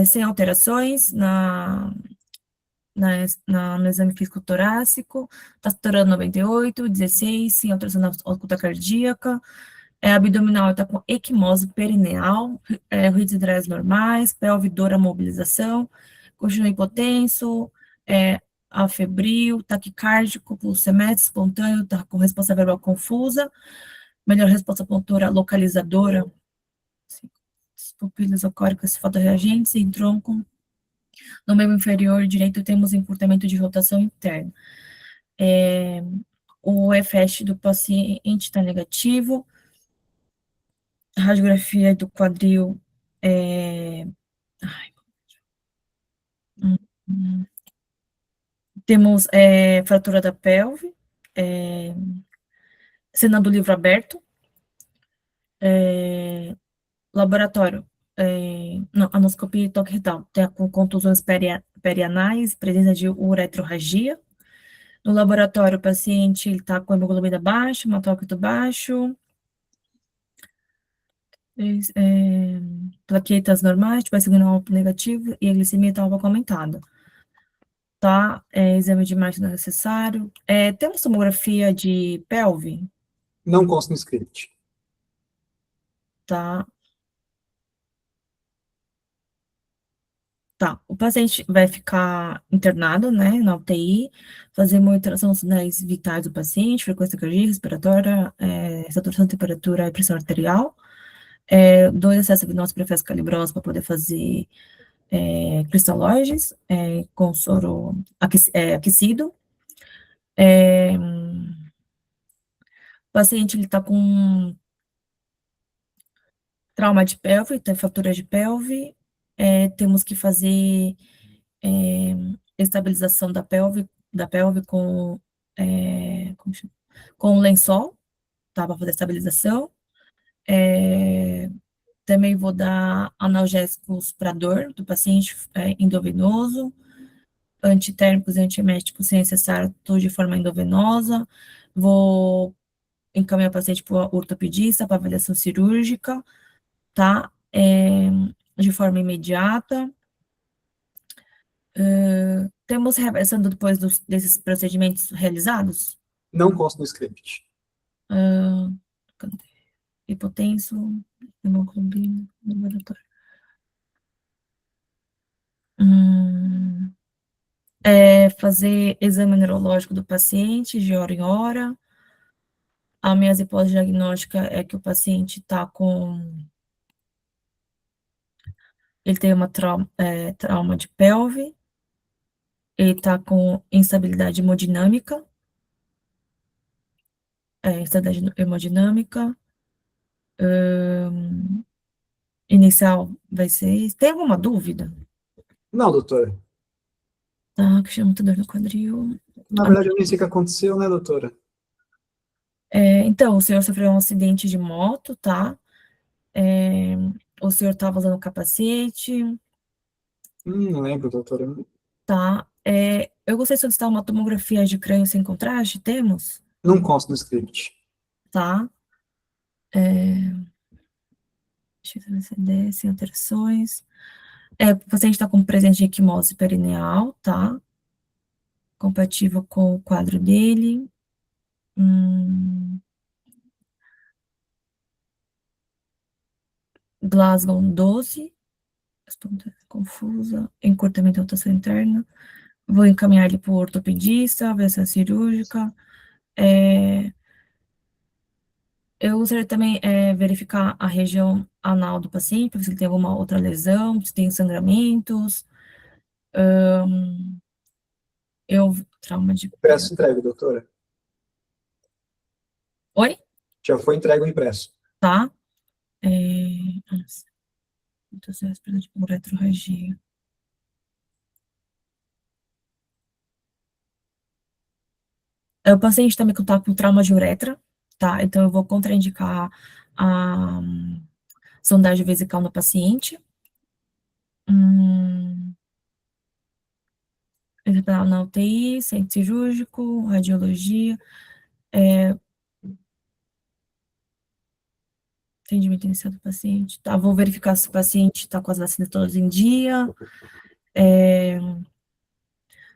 sem alterações no exame físico torácico, está saturando 98, 16, sem alteração na ausculta cardíaca, abdominal está com equimose perineal, ruídos hidrais normais, pelve, dor, a mobilização, continua hipotenso, afebril, taquicárdico, pulsométrico, espontâneo, está com resposta verbal confusa, melhor resposta motora localizadora, pupilas ocóricas fotorreagentes em tronco. No membro inferior direito temos encurtamento de rotação interna. O EFS do paciente está negativo. A radiografia do quadril temos fratura da pelve, cena do livro aberto, laboratório, anoscopia e toque retal, com contusões perianais, presença de uretrorragia. No laboratório, o paciente está com hemoglobina baixa, hematócrito baixo, plaquetas normais, tipo signal negativo, e a glicemia está um pouco aumentada. Tá? Exame de imagem não é necessário. Temos tomografia de pelve? Não consta no script. Tá. Tá, o paciente vai ficar internado, né, na UTI, fazer monitoração dos sinais vitais do paciente, frequência cardíaca, respiratória, saturação, temperatura e pressão arterial. 2 acessos agnósticos para festa calibrosa para poder fazer cristalóides com soro aquecido. O paciente ele está com trauma de pelve, tem fratura de pelve, temos que fazer estabilização da pelve com lençol, tá, para fazer estabilização. Também vou dar analgésicos para dor do paciente, endovenoso, antitérmicos e antieméticos, se necessário, tudo de forma endovenosa. Vou encaminhar o paciente para o ortopedista para avaliação cirúrgica, tá? De forma imediata. Temos reversão depois desses procedimentos realizados? Não consta no script. Hipotenso, hemoglobina, laboratório. Fazer exame neurológico do paciente de hora em hora. A minha hipótese diagnóstica é que o paciente está com... Ele tem uma trauma de pelve, ele está com instabilidade hemodinâmica, instabilidade hemodinâmica, inicial vai ser isso. Tem alguma dúvida? Não, doutora. Tá, que chama muita dor no quadril. Na verdade, eu nem sei o que aconteceu, né, doutora? Então, o senhor sofreu um acidente de moto, tá? O senhor estava usando capacete. Não lembro, doutora. Tá. Eu gostaria de solicitar uma tomografia de crânio sem contraste, temos? Não consta no script. Tá. XLCD, sem alterações. O paciente está com presença de equimose perineal, tá? Compatível com o quadro dele. Glasgow 12. Confusa. Encurtamento de rotação interna. Vou encaminhar ele para o ortopedista, avaliação cirúrgica. Eu gostaria também verificar a região anal do paciente, para ver se ele tem alguma outra lesão, se tem sangramentos. Trauma de... Impresso entregue, doutora. Oi? Já foi entregue o impresso. Tá. Nossa. Muitas vezes, por retrorragia. O paciente também está com trauma de uretra, tá? Então, eu vou contraindicar a sondagem vesical no paciente. Internal na UTI, centro cirúrgico, radiologia, atendimento inicial do paciente. Tá, vou verificar se o paciente está com as vacinas todas em dia.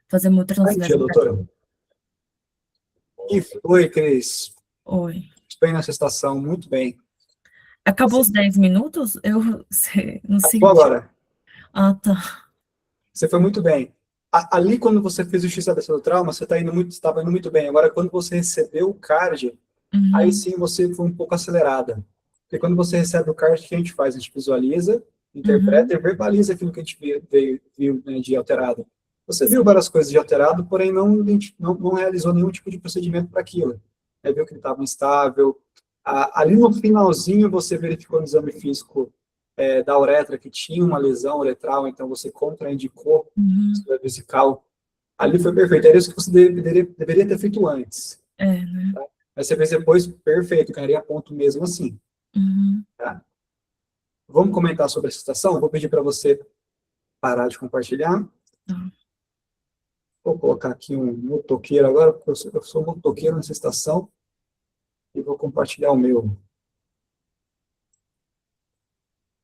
Fazer uma Bom dia, doutora. E foi, Cris? Oi. Estou nessa estação, muito bem. Acabou os 10 minutos? Eu não sei. Acabou agora. Ah, tá. Você foi muito bem. Ali, quando você fez o X-ABC do trauma, você estava indo muito bem. Agora, quando você recebeu o card, aí sim você foi um pouco acelerada. Porque quando você recebe o card, o que a gente faz? A gente visualiza, interpreta e verbaliza aquilo que a gente viu, né, de alterado. Você viu várias coisas de alterado, porém não realizou nenhum tipo de procedimento para aquilo. Viu que ele estava instável. Ali no finalzinho, você verificou no exame físico da uretra que tinha uma lesão uretral, então você contraindicou a vesical. Ali foi perfeito. Era isso que você deveria ter feito antes. Né? Tá? Mas você fez depois, perfeito, ganharia ponto mesmo assim. Tá? Vamos comentar sobre essa estação? Vou pedir para você parar de compartilhar. Vou colocar aqui um motoqueiro agora, porque eu sou motoqueiro nessa estação, e vou compartilhar o meu.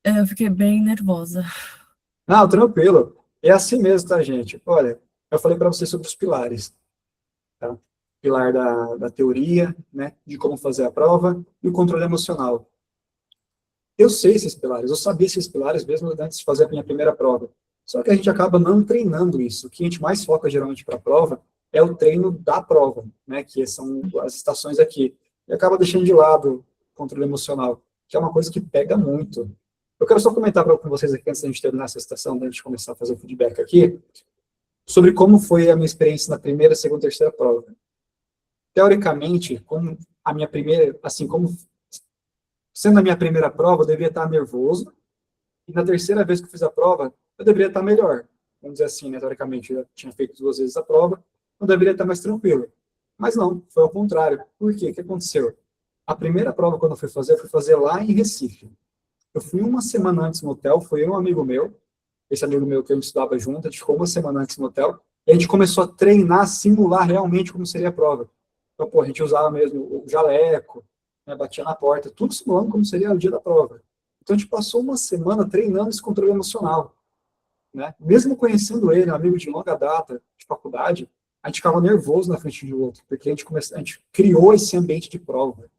Eu fiquei bem nervosa. Não, tranquilo. É assim mesmo, tá, gente? Olha, eu falei para vocês sobre os pilares. Tá? Pilar da teoria, né, de como fazer a prova, e o controle emocional. Eu sei esses pilares, eu sabia esses pilares mesmo antes de fazer a minha primeira prova. Só que a gente acaba não treinando isso. O que a gente mais foca geralmente para a prova é o treino da prova, né, que são as estações aqui. E acaba deixando de lado o controle emocional, que é uma coisa que pega muito. Eu quero só comentar com vocês aqui, antes da gente terminar essa estação, antes de começar a fazer o feedback aqui, sobre como foi a minha experiência na primeira, segunda e terceira prova. Teoricamente, como a minha primeira, assim, como sendo a minha primeira prova, eu devia estar nervoso, e na terceira vez que eu fiz a prova, eu deveria estar melhor. Vamos dizer assim, né, teoricamente, eu já tinha feito 2 vezes a prova, eu deveria estar mais tranquilo. Mas não, foi ao contrário. Por quê? O que aconteceu? A primeira prova, quando eu fui fazer lá em Recife. Eu fui uma semana antes no hotel, foi um amigo meu, esse amigo meu que eu estudava junto, a gente ficou uma semana antes no hotel, e a gente começou a treinar, simular realmente como seria a prova. Então, pô, a gente usava mesmo o jaleco, né, batia na porta, tudo simulando como seria o dia da prova. Então, a gente passou uma semana treinando esse controle emocional. Né? Mesmo conhecendo ele, um amigo de longa data, de faculdade, a gente ficava nervoso na frente do outro, porque a gente criou esse ambiente de prova.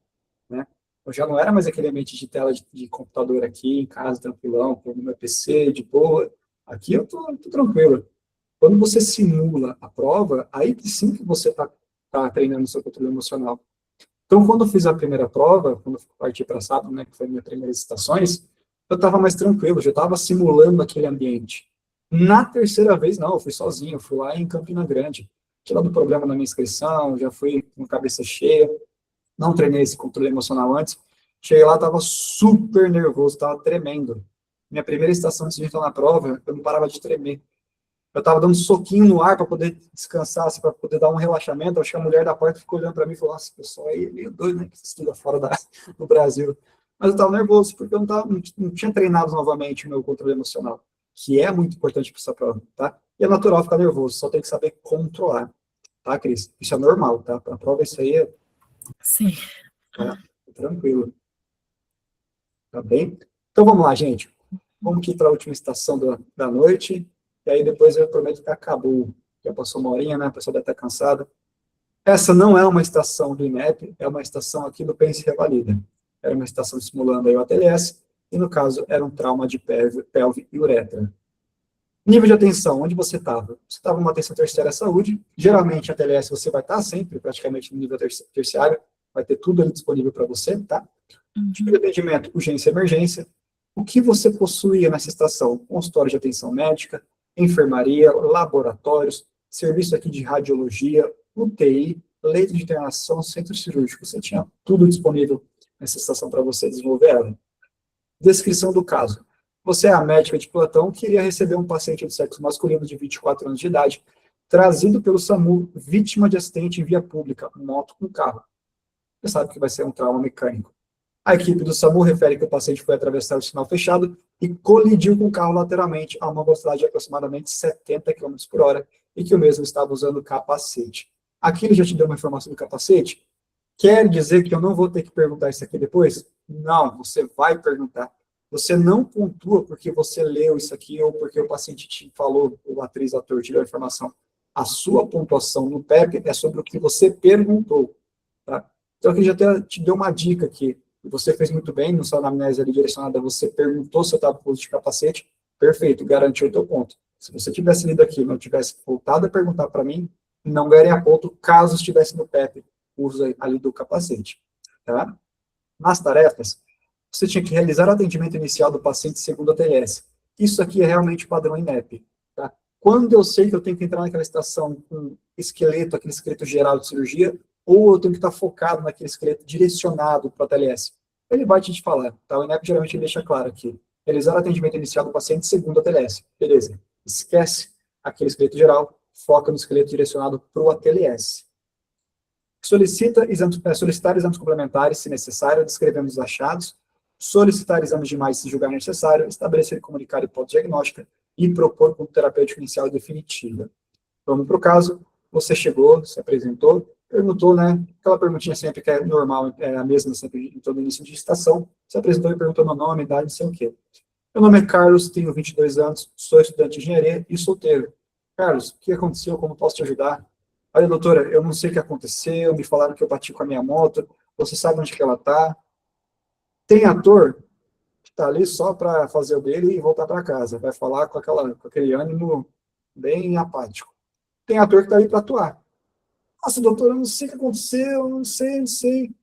Né? Eu já não era mais aquele ambiente de tela de computador aqui, em casa, tranquilão, com o meu PC, de boa. Aqui eu tô tranquilo. Quando você simula a prova, aí sim que você tá treinando o seu controle emocional. Então, quando eu fiz a primeira prova, quando eu parti para sábado, né, que foi a minha primeira estações, eu estava mais tranquilo, já estava simulando aquele ambiente. Na terceira vez, não, eu fui sozinho, eu fui lá em Campina Grande. Tinha dado problema na minha inscrição, já fui com cabeça cheia, não treinei esse controle emocional antes. Cheguei lá, estava super nervoso, estava tremendo. Minha primeira estação antes de entrar na prova, eu não parava de tremer. Eu estava dando um soquinho no ar para poder descansar, assim, para poder dar um relaxamento. Acho que a mulher da porta ficou olhando para mim e falou: nossa, pessoal aí é meio doido, né, que estuda fora do Brasil. Mas eu estava nervoso, porque eu não tinha treinado novamente o meu controle emocional, que é muito importante para essa prova, tá? E é natural ficar nervoso, só tem que saber controlar, tá, Cris? Isso é normal, tá? Para a prova, isso aí é... Sim. Tá? Tranquilo. Tá bem? Então, vamos lá, gente. Vamos aqui para a última estação da noite, e aí depois eu prometo que acabou. Já passou uma horinha, né? A pessoa deve estar cansada. Essa não é uma estação do INEP, é uma estação aqui do Pense e Revalida. Era uma estação simulando aí o ATLS, e no caso era um trauma de pelve e uretra. Nível de atenção, onde você estava? Você estava numa atenção terciária à saúde, geralmente a ATLS você vai estar sempre, praticamente no nível terciário, vai ter tudo ali disponível para você, tá? Tipo de atendimento, urgência e emergência. O que você possuía nessa estação? Consultório de atenção médica, enfermaria, laboratórios, serviço aqui de radiologia, UTI, leito de internação, centro cirúrgico. Você tinha tudo disponível nessa estação para você desenvolver ela. Descrição do caso. Você é a médica de plantão que iria receber um paciente de sexo masculino de 24 anos de idade, trazido pelo SAMU, vítima de acidente em via pública, moto com carro. Você sabe que vai ser um trauma mecânico. A equipe do SAMU refere que o paciente foi atravessar o sinal fechado e colidiu com o carro lateralmente a uma velocidade de aproximadamente 70 km por hora e que o mesmo estava usando capacete. Aqui ele já te deu uma informação do capacete? Quer dizer que eu não vou ter que perguntar isso aqui depois? Não, você vai perguntar. Você não pontua porque você leu isso aqui ou porque o paciente te falou, o atriz, ator, te deu a informação. A sua pontuação no PEP é sobre o que você perguntou. Tá? Então aqui já te deu uma dica aqui. Você fez muito bem, no sua anamnese ali direcionada, você perguntou se eu estava com uso de capacete, perfeito, garantiu o teu ponto. Se você tivesse lido aqui e não tivesse voltado a perguntar para mim, não ganharia ponto caso estivesse no PEP, o uso ali do capacete. Tá? Nas tarefas, você tinha que realizar o atendimento inicial do paciente segundo a TLS. Isso aqui é realmente padrão INEP. Tá? Quando eu sei que eu tenho que entrar naquela estação com esqueleto, aquele esqueleto geral de cirurgia, ou eu tenho que estar focado naquele esqueleto direcionado para a TLS. Ele vai te falar, tá? O INEP geralmente deixa claro aqui. Realizar o atendimento inicial do paciente segundo a TLS. Beleza. Esquece aquele esqueleto geral, foca no esqueleto direcionado para o ATLS. Solicitar exames complementares, se necessário, descrevendo os achados. Solicitar exames de mais, se julgar necessário. Estabelecer e comunicar hipótese diagnóstica e propor conduta terapêutica inicial e definitiva. Vamos para o caso. Você chegou, se apresentou, perguntou, né? Aquela perguntinha sempre que é normal, é a mesma sempre em todo início de estação. Se apresentou e perguntou meu nome, idade, não sei o quê. Meu nome é Carlos, tenho 22 anos, sou estudante de engenharia e solteiro. Carlos, o que aconteceu? Como posso te ajudar? Olha, doutora, eu não sei o que aconteceu, me falaram que eu bati com a minha moto, você sabe onde que ela está? Tem ator que está ali só para fazer o dele e voltar para casa, vai falar com aquele ânimo bem apático. Tem ator que está ali para atuar. Nossa, doutor, eu não sei o que aconteceu, eu não sei.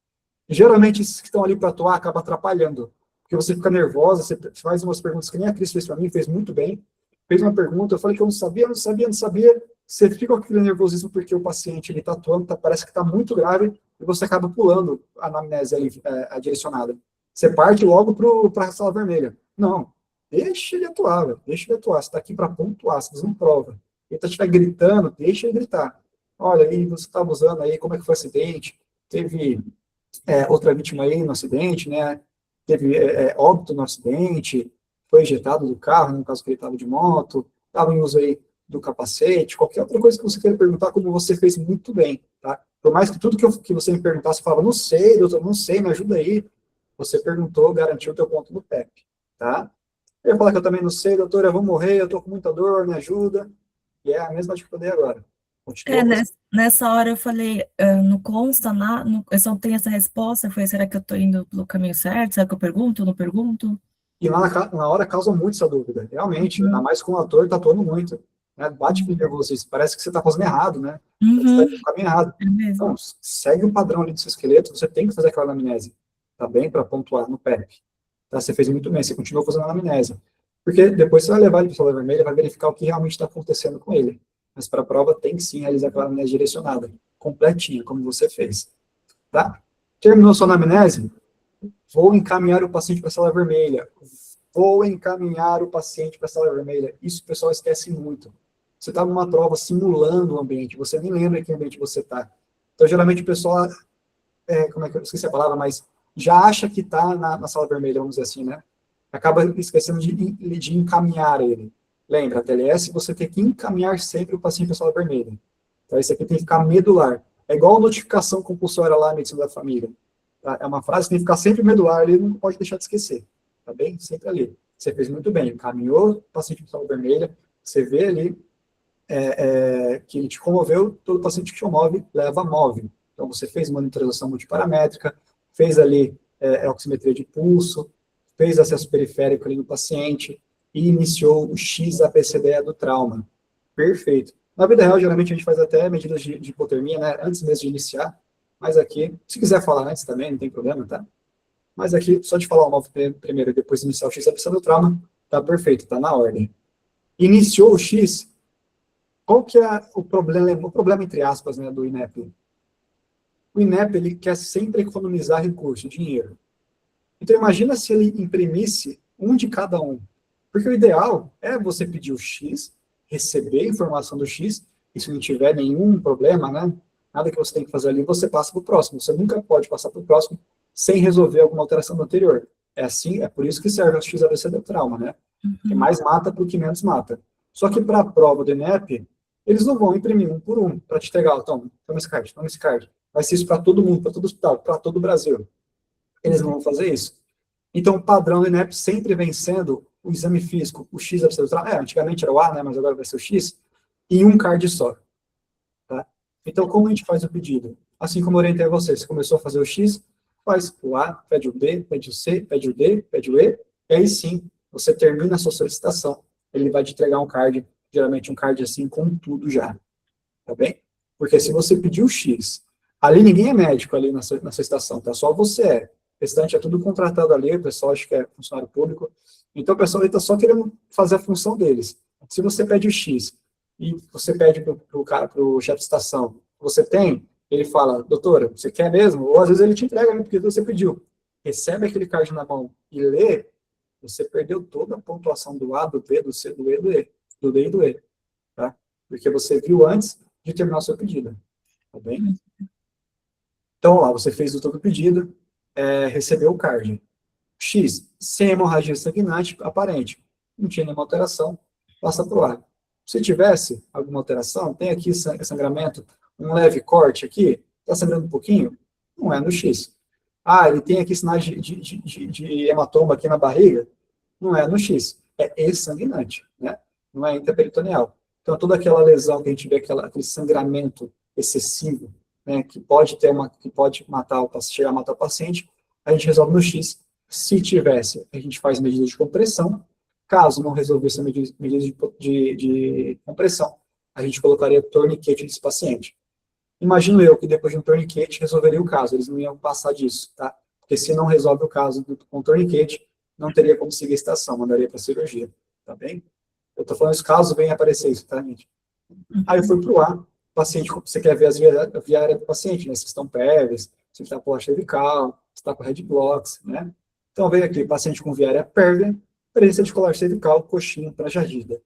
Geralmente, esses que estão ali para atuar acabam atrapalhando, porque você fica nervosa, você faz umas perguntas que nem a Cris fez para mim, fez muito bem, fez uma pergunta, eu falei que eu não sabia, você fica com aquele nervosismo porque o paciente está atuando, parece que está muito grave, e você acaba pulando a anamnese ali, a direcionada. Você parte logo para a sala vermelha. Não, deixa ele atuar, você está aqui para pontuar, você não prova. Ele estiver gritando, deixa ele gritar. Olha, aí você estava usando aí, como é que foi o acidente? Teve outra vítima aí no acidente, né? Teve óbito no acidente, foi ejetado do carro, no caso que ele estava de moto, estava em uso aí do capacete, qualquer outra coisa que você queira perguntar, como você fez muito bem, tá? Por mais que tudo que você me perguntasse, você falava, não sei, doutor, não sei, me ajuda aí. Você perguntou, garantiu o teu ponto no PEP, tá? Eu ia falar que eu também não sei, doutor, eu vou morrer, eu tô com muita dor, me ajuda. E é a mesma dica que eu dei agora. Nessa hora eu falei, não consta, eu só tenho essa resposta, foi, será que eu tô indo pelo caminho certo? Será que eu pergunto, não pergunto? E lá na hora causa muito essa dúvida, realmente, ainda mais com o ator, tá atuando muito, né? Bate com nervosismo, parece que você tá fazendo errado, né? Você tá indo no caminho errado. Então, segue o padrão ali do seu esqueleto, você tem que fazer aquela anamnese, tá bem? Para pontuar no PEP. Tá? Você fez muito bem, você continua fazendo a anamnese. Porque depois você vai levar ele para a sala vermelha, vai verificar o que realmente está acontecendo com ele. Mas para a prova tem que sim realizar aquela anamnese direcionada, completinha, como você fez. Tá? Terminou sua anamnese? Vou encaminhar o paciente para a sala vermelha. Isso o pessoal esquece muito. Você está numa prova simulando o ambiente, você nem lembra em que ambiente você está. Então, geralmente, o pessoal, como é que eu esqueci a palavra, mas já acha que está na sala vermelha, vamos dizer assim, né? Acaba esquecendo de encaminhar ele. Lembra, a TLS, você tem que encaminhar sempre o paciente para a sala vermelha. Então, isso aqui tem que ficar medular. É igual a notificação compulsória lá na medicina da família. Tá? É uma frase que tem que ficar sempre medular, ele não pode deixar de esquecer. Tá bem? Sempre ali. Você fez muito bem. Encaminhou o paciente para a sala vermelha, você vê ali que ele te comoveu, todo paciente que te move, leva móvel. Então, você fez monitorização multiparamétrica, fez ali oximetria de pulso, fez acesso periférico ali no paciente, e iniciou o XAPCDE do trauma. Perfeito. Na vida real, geralmente, a gente faz até medidas de hipotermia, né, antes mesmo de iniciar, mas aqui, se quiser falar antes também, não tem problema, tá? Mas aqui, só de falar o móvel primeiro e depois iniciar o XAPCDE do trauma, tá perfeito, tá na ordem. Iniciou o X, qual que é o problema entre aspas, né, do INEP? O INEP, ele quer sempre economizar recurso, dinheiro. Então, imagina se ele imprimisse um de cada um. Porque o ideal é você pedir o X, receber a informação do X, e se não tiver nenhum problema, né, nada que você tem que fazer ali, você passa para o próximo. Você nunca pode passar para o próximo sem resolver alguma alteração do anterior. É assim, é por isso que serve o XABC do trauma, né? Que mais mata para o que menos mata. Só que para a prova do INEP, eles não vão imprimir um por um para te entregar, toma esse card, toma esse card. Vai ser isso para todo mundo, para todo hospital, para todo o Brasil. Eles não vão fazer isso. Então, o padrão do INEP sempre vem sendo o exame físico, o X absoluto. Antigamente era o A, né, mas agora vai ser o X, em um card só. Tá? Então, como a gente faz o pedido? Assim como eu orientei a você, você começou a fazer o X, faz o A, pede o B, pede o C, pede o D, pede o E, e aí sim, você termina a sua solicitação. Ele vai te entregar um card, geralmente um card assim, com tudo já. Tá bem? Porque se você pedir o X, ali ninguém é médico ali na sua estação, tá? Só você é. O restante é tudo contratado ali, o pessoal acho que é funcionário público. Então o pessoal está só querendo fazer a função deles. Se você pede o X e você pede para o chefe de estação, você tem, ele fala, doutora, você quer mesmo? Ou às vezes ele te entrega, porque você pediu. Recebe aquele card na mão e lê, você perdeu toda a pontuação do A, do B, do C, do E, do E, do D e do E. Tá? Porque você viu antes de terminar o seu pedido. Tá bem? Então, lá, você fez o todo pedido, recebeu o card. X, sem hemorragia sanguinante aparente. Não tinha nenhuma alteração, passa para o A. Se tivesse alguma alteração, tem aqui sangramento, um leve corte aqui, está sangrando um pouquinho, não é no X. Ele tem aqui sinais de hematoma aqui na barriga, não é no X. É exsanguinante, né? Não é intraperitoneal. Então, toda aquela lesão que a gente vê, aquele sangramento excessivo, né, que pode matar chegar a matar o paciente, a gente resolve no X. Se tivesse, a gente faz medidas de compressão. Caso não resolvesse a medida de compressão, a gente colocaria torniquete nesse paciente. Imagino eu que depois de um torniquete resolveria o caso, eles não iam passar disso, tá? Porque se não resolve o caso com torniquete, não teria como seguir a estação, mandaria para cirurgia, tá bem? Eu estou falando, os casos vêm aparecer isso, tá, gente? Aí eu fui para o A, paciente, você quer ver a via aérea do paciente, né? Se estão pérvias, se está com cervical, se está com head blocks, né? Então veio aqui, paciente com via aérea pérvia, presença de colar cervical, coxinha para jardida.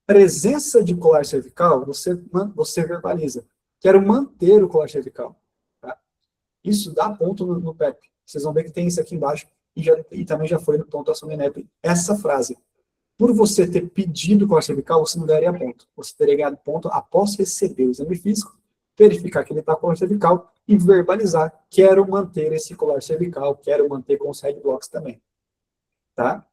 Presença de colar cervical, você verbaliza. Quero manter o colar cervical. Tá? Isso dá ponto no PEP. Vocês vão ver que tem isso aqui embaixo, e também já foi no pontuação do INEP, essa frase. Por você ter pedido o colar cervical, você não daria ponto. Você teria ganhado ponto após receber o exame físico, verificar que ele está com colar cervical e verbalizar, quero manter esse colar cervical, quero manter com os head blocks também. Tá?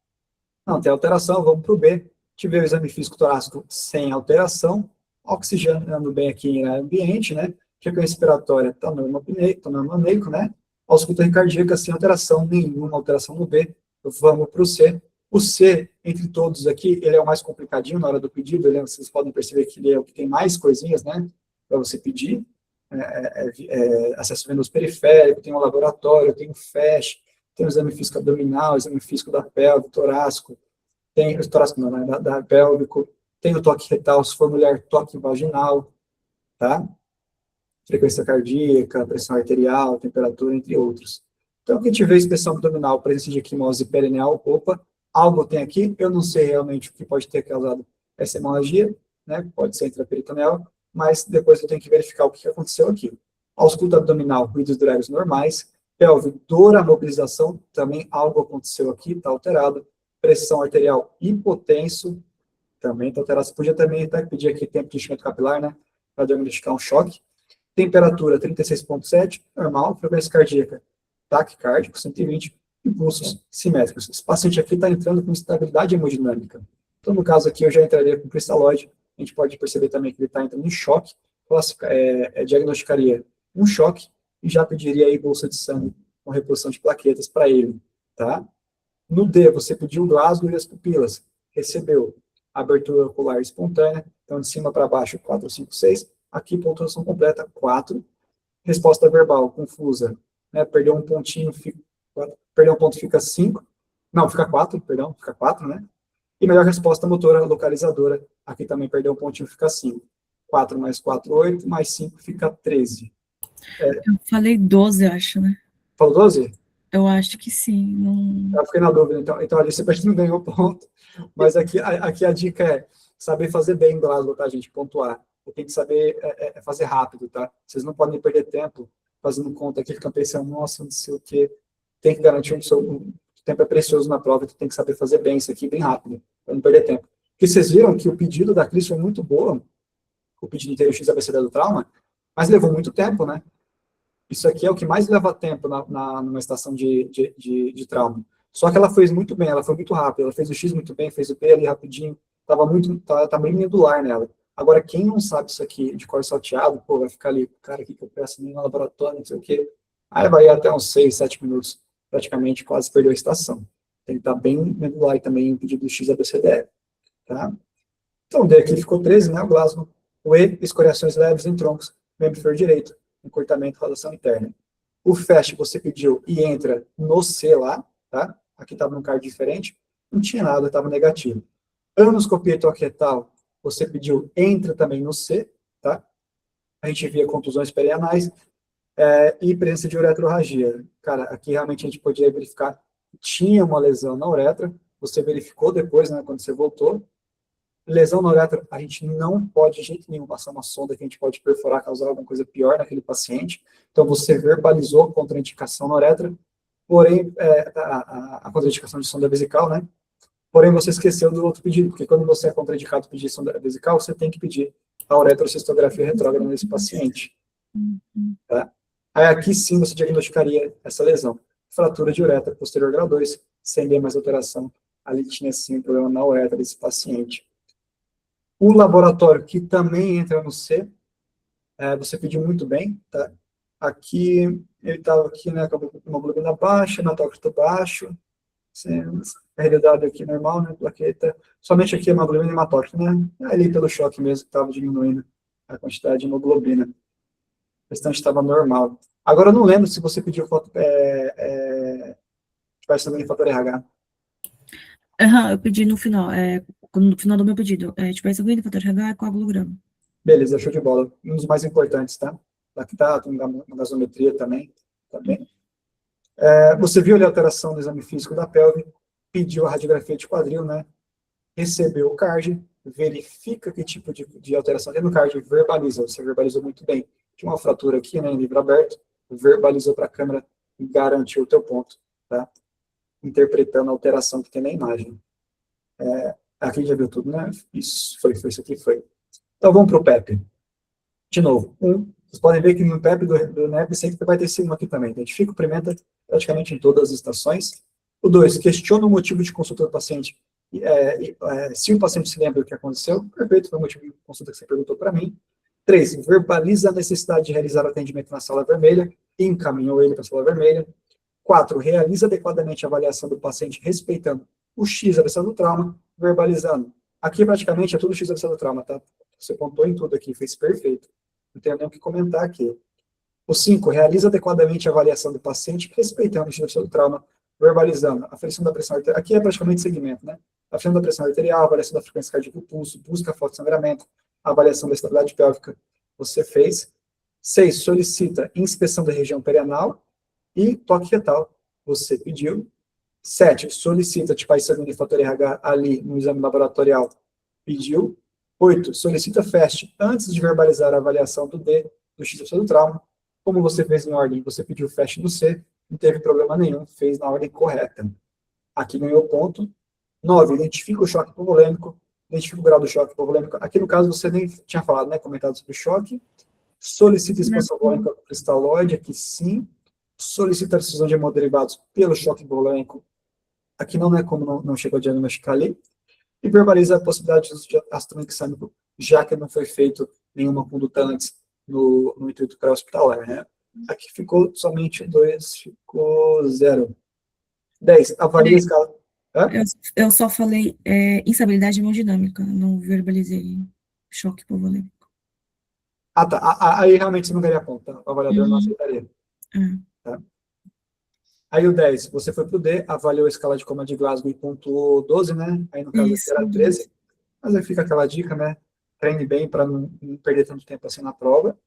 Não tem alteração, vamos para o B. Tive o exame físico torácico sem alteração, oxigenando bem aqui no ambiente, né? Frequência respiratória está normoapneico, né? Ausculta cardíaca sem alteração, nenhuma alteração no B. Vamos para o C. O C, entre todos aqui, ele é o mais complicadinho na hora do pedido, vocês podem perceber que ele é o que tem mais coisinhas, né? Para você pedir. Acesso venoso periférico, tem um laboratório, tem um FASH, tem o exame físico abdominal, exame físico da pelve, torácico, tem o torácico não, né, da pélvico, tem o toque retal, se for mulher, toque vaginal, tá? Frequência cardíaca, pressão arterial, temperatura, entre outros. Então, quem tiver inspeção abdominal, presença de equimose perineal, algo tem aqui, eu não sei realmente o que pode ter causado essa hemorragia, né? Pode ser intraperitoneal, mas depois eu tenho que verificar o que aconteceu aqui. Ausculta abdominal, ruídos durários normais, pelve, dor à mobilização, também algo aconteceu aqui, está alterado. Pressão arterial hipotenso, também está alterado. Você podia também pedir aqui tempo de enchimento capilar, né? Para diagnosticar um choque. Temperatura 36,7, normal. Frequência cardíaca, taquicárdico, 120. Impulsos simétricos. Esse paciente aqui está entrando com instabilidade hemodinâmica. Então, no caso aqui, eu já entraria com cristalóide. A gente pode perceber também que ele está entrando em choque. Diagnosticaria um choque e já pediria aí bolsa de sangue com reposição de plaquetas para ele, tá? No D, você pediu o Glasgow e as pupilas. Recebeu abertura ocular espontânea. Então, de cima para baixo, 4, 5, 6. Aqui, pontuação completa, 4. Resposta verbal confusa. Né? Perdeu um pontinho, perdeu um ponto, fica 5. Não, fica 4, perdão, fica 4, né? E melhor resposta motora localizadora. Aqui também perdeu um pontinho, fica 5. 4 mais 4, 8, mais 5 fica 13. Eu falei 12, acho, né? Falou 12? Eu acho que sim. Não... Eu fiquei na dúvida, então ali você não ganhou ponto, mas aqui a dica é saber fazer bem Glasgow, tá, gente? Pontuar. Tem que saber fazer rápido, tá? Vocês não podem perder tempo fazendo conta aqui, ficam pensando, nossa, não sei o quê. Tem que garantir o tempo é precioso na prova, tu tem que saber fazer bem isso aqui, bem rápido, para não perder tempo. Porque vocês viram que o pedido da Cris foi muito boa, o pedido inteiro X ABCD do trauma, mas levou muito tempo, né? Isso aqui é o que mais leva tempo numa estação de trauma. Só que ela fez muito bem, ela foi muito rápida, ela fez o X muito bem, fez o P ali rapidinho, tá bem medular nela. Agora, quem não sabe isso aqui de cor salteado, pô, vai ficar ali, cara, aqui que eu peço no laboratório, não sei o quê. Aí vai ir até uns 6, 7 minutos, praticamente quase perdeu a estação. Tem que estar bem medular e também o pedido do X ABCDE, tá? Então, o D aqui ficou 13, né, o Glasgow. O E, escoriações leves em troncos, membro inferior direito, encurtamento, rotação interna. O FAST você pediu e entra no C lá, tá? Aqui estava num card diferente, não tinha nada, estava negativo. Anoscopia e toque retal, você pediu, entra também no C, tá? A gente via contusões perianais e presença de uretrorragia. Cara, aqui realmente a gente podia verificar que tinha uma lesão na uretra, você verificou depois, né, quando você voltou. Lesão na uretra, a gente não pode, de jeito nenhum, passar uma sonda que a gente pode perfurar, causar alguma coisa pior naquele paciente. Então, você verbalizou a contraindicação na uretra, porém, a contraindicação de sonda vesical, né? Porém, você esqueceu do outro pedido, porque quando você é contraindicado pedir sonda vesical, você tem que pedir a uretrocistografia retrógrada nesse paciente. Tá? Aí, aqui sim, você diagnosticaria essa lesão. Fratura de uretra posterior grau 2, sem bem mais alteração. Ali tinha sim um problema na uretra desse paciente. O laboratório, que também entra no C, você pediu muito bem, tá? Aqui, ele estava aqui, né, com a hemoglobina baixa, hematócrito baixo, a realidade aqui normal, né, plaqueta, somente aqui a hemoglobina e hematócrito, né, ali pelo choque mesmo, que estava diminuindo a quantidade de hemoglobina. O restante estava normal. Agora, eu não lembro se você pediu tivesse também fator RH. Eu pedi no final, no final do meu pedido. Tipo, sanguíneo, fator RH e coagulograma. Beleza, show de bola. Um dos mais importantes, tá? Lactato, uma gasometria também. Tá bem? Você viu ali a alteração do exame físico da pelve, pediu a radiografia de quadril, né? Recebeu o card, verifica que tipo de alteração tem no card, verbaliza. Você verbalizou muito bem. Tinha uma fratura aqui, né, em livro aberto, verbalizou para a câmera e garantiu o teu ponto, tá? Interpretando a alteração que tem na imagem. Aqui já viu tudo, né? Isso, foi isso aqui, foi. Então, vamos para o PEP. De novo, vocês podem ver que no PEP do NEP sempre vai ter esse aqui também. Identifica o Pimenta praticamente em todas as estações. O 2, questiona o motivo de consulta do paciente. Se o paciente se lembra do que aconteceu, perfeito, foi o motivo de consulta que você perguntou para mim. 3, verbaliza a necessidade de realizar atendimento na sala vermelha e encaminhou ele para a sala vermelha. 4, realiza adequadamente a avaliação do paciente respeitando o X avaliação do trauma, verbalizando. Aqui praticamente é tudo X avaliação do trauma, tá? Você pontuou em tudo aqui, fez perfeito. Não tenho nem o que comentar aqui. O 5, realiza adequadamente a avaliação do paciente respeitando o X avaliação do trauma, verbalizando. Aferição da pressão arterial, aqui é praticamente segmento, né? Aferição da pressão arterial, avaliação da frequência cardíaca do pulso, busca a foto de sangramento, avaliação da estabilidade pélvica, você fez. 6, solicita inspeção da região perianal e toque retal, você pediu. 7, solicita tipo sanguíneo e fator RH ali no exame laboratorial, pediu. 8, solicita FAST antes de verbalizar a avaliação do D, do X do trauma. Como você fez em ordem, você pediu FAST no C, não teve problema nenhum, fez na ordem correta. Aqui ganhou ponto. 9, identifica o choque hipovolêmico, identifica o grau do choque hipovolêmico. Aqui no caso você nem tinha falado, né, comentado sobre o choque. Solicita expansão volêmica cristalóide, aqui sim. Solicita a decisão de hemoderivados pelo choque hipovolêmico. Aqui não é como não chegou a diagnosticar ali. E verbaliza a possibilidade de uso de ácido tranexâmico, já que não foi feito nenhuma conduta antes no intuito pré-hospitalar, né? Aqui ficou somente 2, ficou 0. 10, avalia a escala. Eu só falei instabilidade hemodinâmica, não verbalizei choque hipovolêmico. Ah, tá. Aí realmente você não daria conta. O avaliador não aceitaria. Tá? Aí o 10, você foi para o D, avaliou a escala de coma de Glasgow e pontuou 12, né? Aí no caso aqui era 13. Mas aí fica aquela dica, né? treine bem para não perder tanto tempo assim na prova.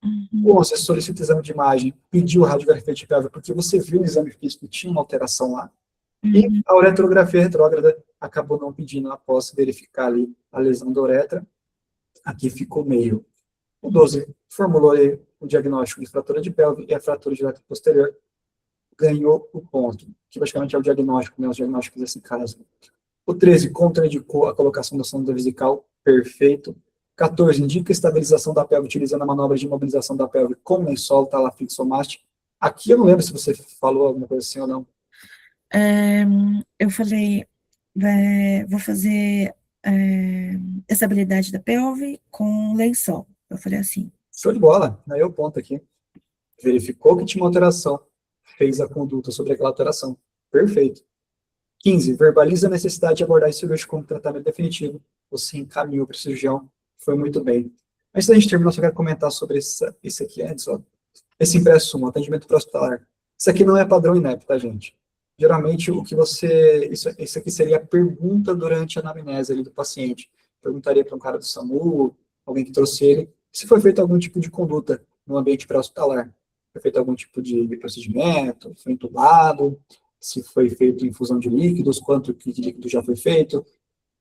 Uhum. Ou você solicita exame de imagem, pediu radiografia de pelve porque você viu no exame físico que tinha uma alteração lá. E Uhum. a uretrografia retrógrada acabou não pedindo após verificar ali a lesão da uretra. Aqui ficou meio. O 12 formulou aí o diagnóstico de fratura de pelve e a fratura de uretra posterior. Ganhou o ponto, que basicamente é o diagnóstico, né, os diagnósticos desse caso. O 13 contraindicou a colocação da sonda vesical, perfeito. 14 indica a estabilização da pelve utilizando a manobra de imobilização da pelve com lençol, tá lá fixo ou mast. Aqui eu não lembro se você falou alguma coisa assim ou não. Eu falei, vou fazer estabilidade da pelve com lençol. Eu falei assim. Show de bola, aí é o ponto aqui. Verificou que tinha uma alteração, fez a conduta sobre aquela alteração. Perfeito. 15, verbaliza a necessidade de abordar esse cirúrgico como tratamento definitivo. Você encaminhou para o cirurgião, foi muito bem. Antes da gente terminar, eu só quero comentar sobre esse aqui antes, ó. Esse impresso 1, atendimento pré-hospitalar. Isso aqui não é padrão INEP, tá, gente? Geralmente, o que você... Isso aqui seria a pergunta durante a anamnese ali do paciente. Perguntaria para um cara do SAMU, alguém que trouxe ele, se foi feito algum tipo de conduta no ambiente pré-hospitalar. Foi feito algum tipo de procedimento, foi entubado, se foi feito infusão de líquidos, quanto de líquido já foi feito.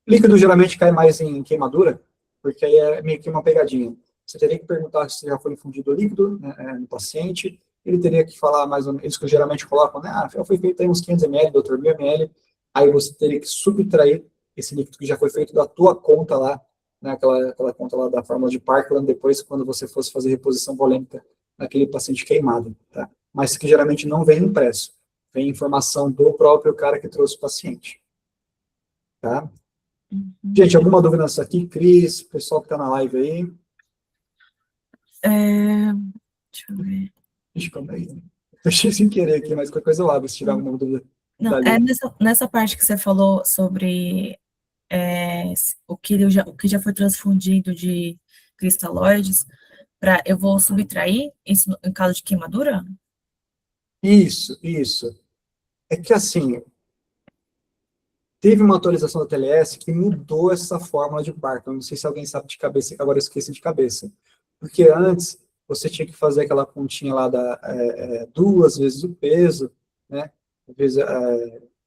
Líquido geralmente cai mais em queimadura, porque aí é meio que uma pegadinha. Você teria que perguntar se já foi infundido líquido, né, no paciente, ele teria que falar mais ou menos, isso que geralmente colocam, né, foi feito aí uns 500 ml, doutor, 1000 ml, aí você teria que subtrair esse líquido que já foi feito da tua conta lá, né, aquela conta lá da fórmula de Parkland, depois quando você fosse fazer reposição volêmica naquele paciente queimado, tá? Mas isso que geralmente não vem impresso, vem informação do próprio cara que trouxe o paciente, tá? Uhum. Gente, alguma dúvida nisso aqui? Cris, pessoal que está na live aí? Deixa eu ver. Ixi, calma aí. Fechei sem querer aqui, mas qualquer coisa eu abro se tiver alguma dúvida. Não, nessa parte que você falou sobre o que já foi transfundido de cristalóides, eu vou subtrair isso em caso de queimadura? Isso. É que assim, teve uma atualização da TLS que mudou essa fórmula de Parkland. Não sei se alguém sabe de cabeça, agora eu esqueci de cabeça. Porque antes, você tinha que fazer aquela continha lá da 2 vezes o peso, né? Vezes,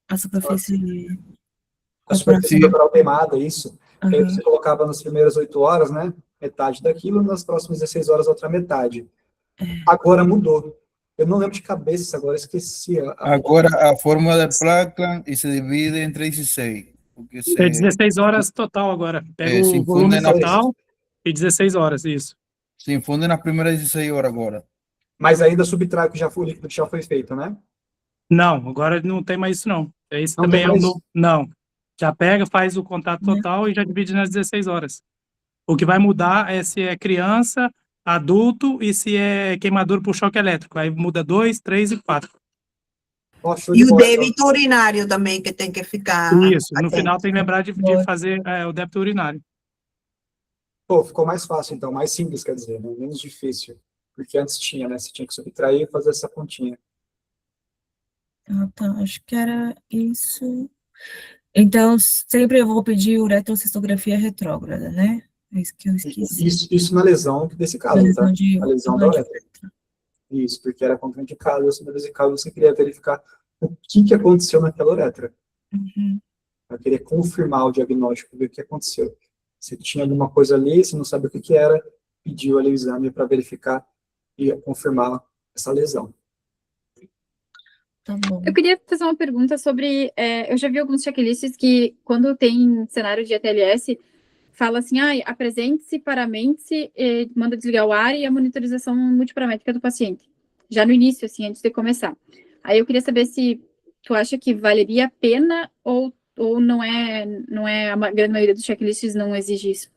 A superfície a superfície corporal queimada, isso. Uhum. Aí você colocava nas primeiras 8 horas, né? Metade daquilo, nas próximas 16 horas, a outra metade. Agora mudou. Eu não lembro de cabeça, agora esqueci. Agora a fórmula de Parkland e se divide em 3 e 6. Porque É 16 horas total agora. Pega se o volume infunde total e 16 horas, isso. se infunde nas primeiras 16 horas agora. Mas ainda subtrai o que já foi, o líquido que já foi feito, né? Não, agora não tem mais isso, não. Esse Não também tem é mais? o novo. Não. Já pega, faz o contato total e já divide nas 16 horas. O que vai mudar é se é criança, adulto e se é queimadura por choque elétrico. Aí muda 2, 3 e 4. Ó, show de E o bola, débito urinário também, que tem que ficar Isso, no atento. final tem que lembrar de fazer o débito urinário. Pô, ficou mais fácil, então, mais simples, quer dizer, né? Menos difícil. Porque antes tinha, né? Você tinha que subtrair e fazer essa continha. Tá, acho que era isso. Então, sempre eu vou pedir uretrocistografia retrógrada, né? É isso que eu esqueci. Isso na lesão desse caso, Lesão tá? de- A lesão da uretra. Isso, porque era contraindicado, a sonda vesical, você queria verificar o que aconteceu naquela uretra. Uhum. Para querer confirmar o diagnóstico, ver o que aconteceu. Se tinha alguma coisa ali, se não sabe o que era, pediu ali o exame para verificar e confirmar essa lesão. Tá bom. Eu queria fazer uma pergunta sobre. Eu já vi alguns checklists que, quando tem cenário de ATLS, fala assim: apresente-se, paramente-se, manda desligar o ar e a monitorização multiparamétrica do paciente. Já no início, assim, antes de começar. Aí eu queria saber se tu acha que valeria a pena ou não é a grande maioria dos checklists não exige isso.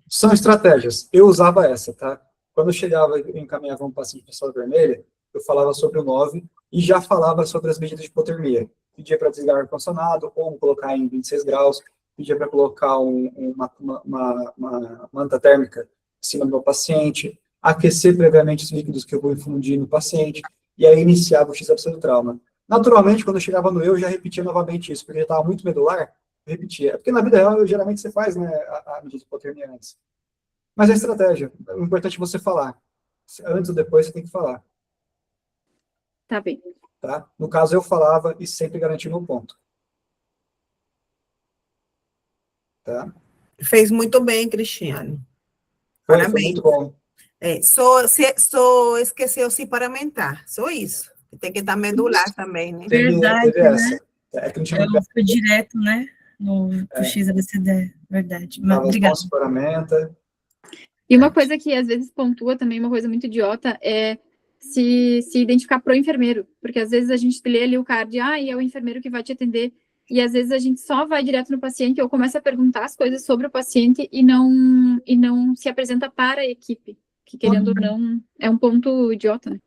São estratégias. Eu usava essa, tá? Quando eu chegava e encaminhava um paciente para a sala vermelha, eu falava sobre o 9 e já falava sobre as medidas de hipotermia. Pedia para desligar o ar-condicionado ou colocar em 26 graus, pedia para colocar uma manta térmica em cima do meu paciente, aquecer previamente os líquidos que eu vou infundir no paciente, e aí iniciava o X-abs do trauma. Naturalmente, quando eu chegava no eu já repetia novamente isso, porque já estava muito medular, eu repetia. Porque na vida real, geralmente você faz, né, a medida de hipotermia antes. Mas é estratégia. O importante é você falar. Antes ou depois você tem que falar, Tá bem. tá? No caso, eu falava e sempre garanti meu ponto, tá? Fez muito bem, Cristiane. Foi Parabéns. muito bom. Só esqueceu se paramentar, só isso. Tem que dar medular também, né? Verdade, Teve essa. É que não tinha Eu fui direto, né? Pro XABCD, verdade. Mas, tava obrigada. nossa ferramenta. E uma coisa que às vezes pontua também, uma coisa muito idiota, é se identificar pro enfermeiro. Porque às vezes a gente lê ali o card, e é o enfermeiro que vai te atender. E às vezes a gente só vai direto no paciente ou começa a perguntar as coisas sobre o paciente e não se apresenta para a equipe. Que querendo ou não, é um ponto idiota, né?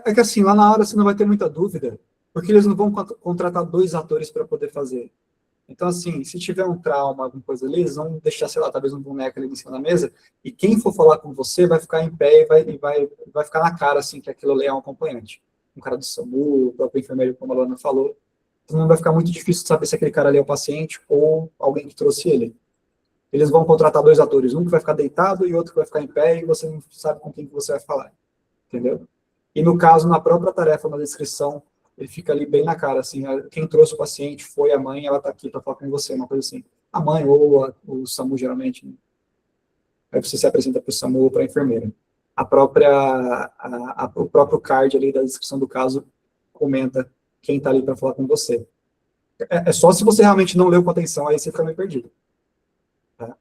É que assim, lá na hora você não vai ter muita dúvida, porque eles não vão contratar 2 atores para poder fazer. Então, assim, se tiver um trauma, alguma coisa ali, eles vão deixar, sei lá, talvez um boneco ali em cima da mesa, e quem for falar com você vai ficar em pé e vai ficar na cara, assim, que aquilo ali é um acompanhante. Um cara do SAMU, o próprio enfermeiro, como a Lana falou. Então, não vai ficar muito difícil saber se aquele cara ali é o paciente ou alguém que trouxe ele. Eles vão contratar 2 atores, um que vai ficar deitado e outro que vai ficar em pé, e você não sabe com quem que você vai falar. Entendeu? E no caso, na própria tarefa, na descrição, ele fica ali bem na cara, assim, quem trouxe o paciente foi a mãe, ela está aqui para falar com você, uma coisa assim. A mãe ou o SAMU, geralmente, né? Aí você se apresenta para o SAMU ou para a enfermeira. O próprio card ali da descrição do caso comenta quem está ali para falar com você. É só se você realmente não leu com atenção, aí você fica meio perdido. Tá?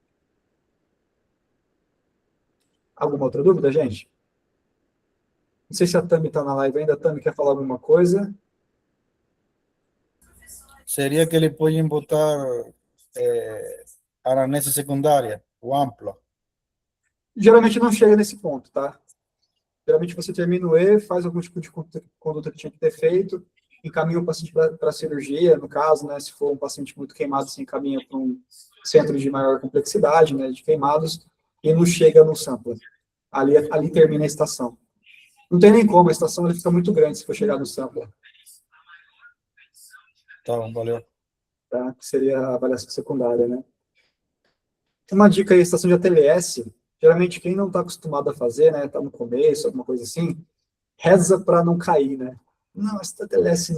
Alguma outra dúvida, gente? Não sei se a Tami está na live ainda. A Tami quer falar alguma coisa? Sería que le pueden botar anamnese secundária, o ampla. Geralmente não chega nesse ponto, tá? Geralmente você termina o E, faz algum tipo de conduta que tinha que ter feito, encaminha o paciente para cirurgia, no caso, né? Se for um paciente muito queimado, você encaminha para um centro de maior complexidade, né? De queimados, e não chega no sampler. Ali termina a estação. Não tem nem como, a estação ele fica muito grande se for chegar no sampler. Tá bom, valeu. Tá? Que seria a avaliação secundária, né? Uma dica aí, estação de ATLS, geralmente quem não está acostumado a fazer, né? Está no começo, alguma coisa assim, reza para não cair, né? Não, essa ATLS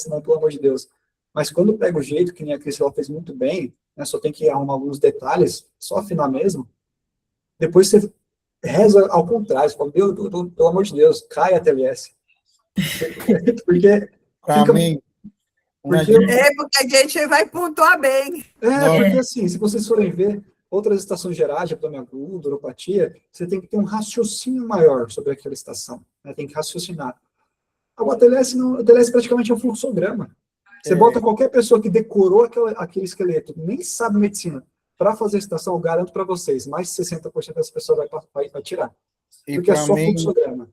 não, pelo amor de Deus. Mas quando pega o jeito, que nem a Cris fez muito bem, né? Só tem que arrumar alguns detalhes, só afinar mesmo, depois você reza ao contrário, você fala, pelo amor de Deus, cai a ATLS. Porque Para fica... mim, Porque, Porque a gente vai pontuar bem. porque assim, se vocês forem ver outras estações gerais de abdômen agudo, uropatia, você tem que ter um raciocínio maior sobre aquela estação, né? Tem que raciocinar. O ATLS não, o ATLS praticamente é um fluxograma. Você bota qualquer pessoa que decorou aquele esqueleto, nem sabe medicina, para fazer a estação, eu garanto para vocês, mais de 60% das pessoas vai tirar. Porque é só fluxograma.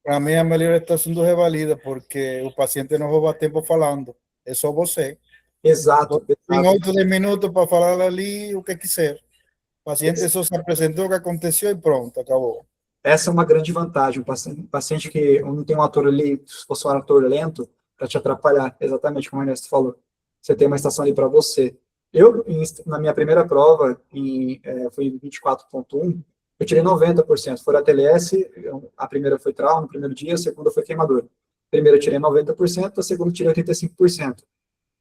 Para mim, a melhor estação do revalida, porque o paciente não rouba tempo falando. É só você. Exato. Tem 8 minutos para falar ali o que quiser. O paciente só se apresentou o que aconteceu e pronto, acabou. Essa é uma grande vantagem. Um paciente que não tem um ator ali, se fosse um ator lento, para te atrapalhar, exatamente como o Ernesto falou. Você tem uma estação ali para você. Na minha primeira prova, foi 24.1, eu tirei 90%. Foi a TLS, a primeira foi trauma no primeiro dia, a segunda foi queimador. Primeiro eu tirei 90%, a segunda eu tirei 85%.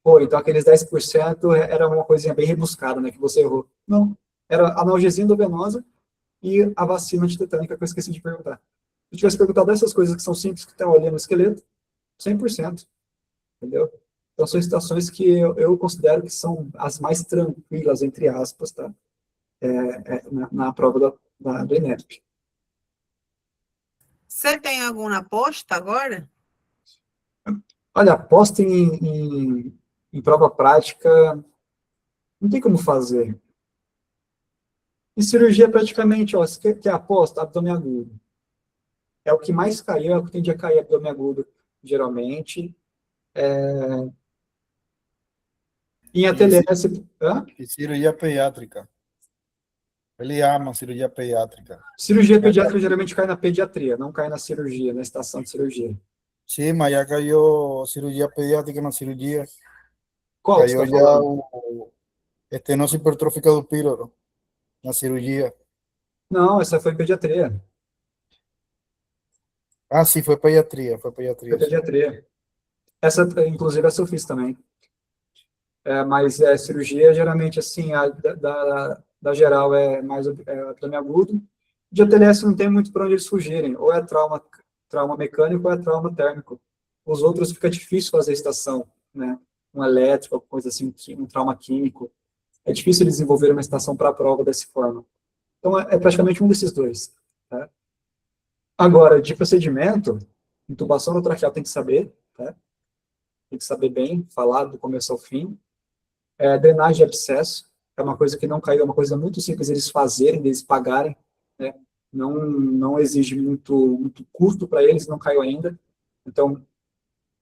Pô, então aqueles 10% era uma coisinha bem rebuscada, né, que você errou. Não, era analgesia endovenosa e a vacina antitetânica que eu esqueci de perguntar. Se eu tivesse perguntado essas coisas que são simples, que estão ali no esqueleto, 100%, entendeu? Então são estações que eu considero que são as mais tranquilas, entre aspas, tá? Na prova do INEP. Você tem alguma aposta agora? Olha, aposta em prova prática, não tem como fazer. Em cirurgia, praticamente, ó, você quer aposta? Abdômen agudo. É o que mais caiu, é o que tende a cair abdômen agudo, geralmente. Em ATLS... E cirurgia pediátrica. Ele ama cirurgia pediátrica. Cirurgia pediátrica geralmente cai na pediatria, não cai na cirurgia, na estação de cirurgia. Sim, mas já caiu cirurgia pediátrica na cirurgia. Qual Caiu que você tá já falando? o estenose hipertrófica do píloro. na cirurgia? Não, essa foi pediatria. Ah, sim, foi pediatria, Foi pediatria. Essa, inclusive, essa eu fiz também. Mas cirurgia, geralmente, assim, da geral é mais abdômen agudo. De ATLS não tem muito para onde eles fugirem. Ou é trauma mecânico ou é trauma térmico. Os outros fica difícil fazer estação, né? Um elétrico, alguma coisa assim, um trauma químico. É difícil eles desenvolverem uma estação para a prova dessa forma. Então, é praticamente um desses dois. Tá? Agora, de procedimento, intubação no traqueal tem que saber, tá? Tem que saber bem, falar do começo ao fim. Drenagem de abscesso, é uma coisa que não caiu, é uma coisa muito simples eles fazerem, eles pagarem, né? Não exige muito custo para eles, não caiu ainda. Então,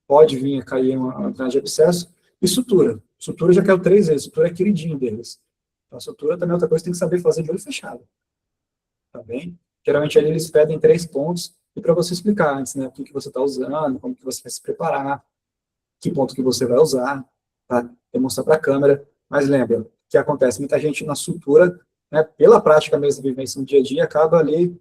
pode vir a cair uma drenagem de abscesso. E sutura. Sutura já caiu 3 vezes, sutura é queridinho deles. Então, a sutura também é outra coisa que tem que saber fazer de olho fechado. Tá bem? Geralmente ali eles pedem 3 pontos, e para você explicar antes, né, o que você está usando, como que você vai se preparar, que ponto que você vai usar, tá? Demonstrar para a câmera, mas lembra, o que acontece? Muita gente na sutura, né, pela prática mesmo de vivência no dia a dia, acaba ali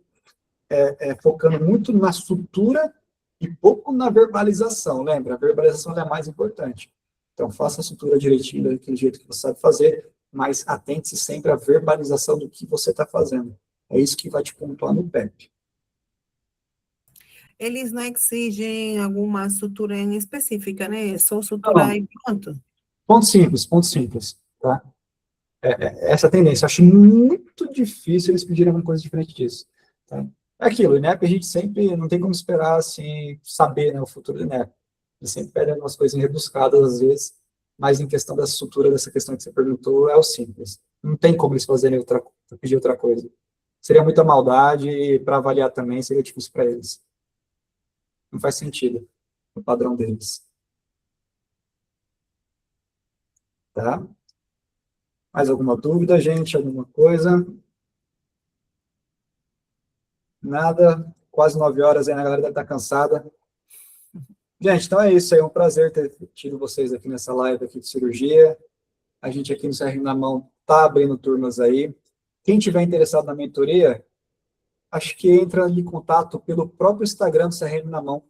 focando muito na sutura e pouco na verbalização, lembra? A verbalização é mais importante. Então, faça a sutura direitinho, daquele jeito que você sabe fazer, mas atente-se sempre à verbalização do que você está fazendo. É isso que vai te pontuar no PEP. Eles não exigem alguma sutura em específica, né? Só suturar Não. e pronto. Ponto simples, tá? Essa tendência. Eu acho muito difícil eles pedirem alguma coisa diferente disso. Tá? É aquilo, né? A gente sempre não tem como esperar, assim, saber, né, o futuro do INEP. Eles sempre pedem algumas coisas rebuscadas, às vezes, mas em questão da sutura, dessa questão que você perguntou, é o simples. Não tem como eles fazerem pedir outra coisa. Seria muita maldade, e para avaliar também seria difícil para eles. Não faz sentido o padrão deles. Tá? Mais alguma dúvida, gente? Alguma coisa? Nada? Quase 9 horas aí, né? A galera deve estar cansada. Gente, então é isso aí. É um prazer ter tido vocês aqui nessa live aqui de cirurgia. A gente aqui no CRM na Mão está abrindo turmas aí. Quem tiver interessado na mentoria, acho que entra em contato pelo próprio Instagram do CRM na Mão.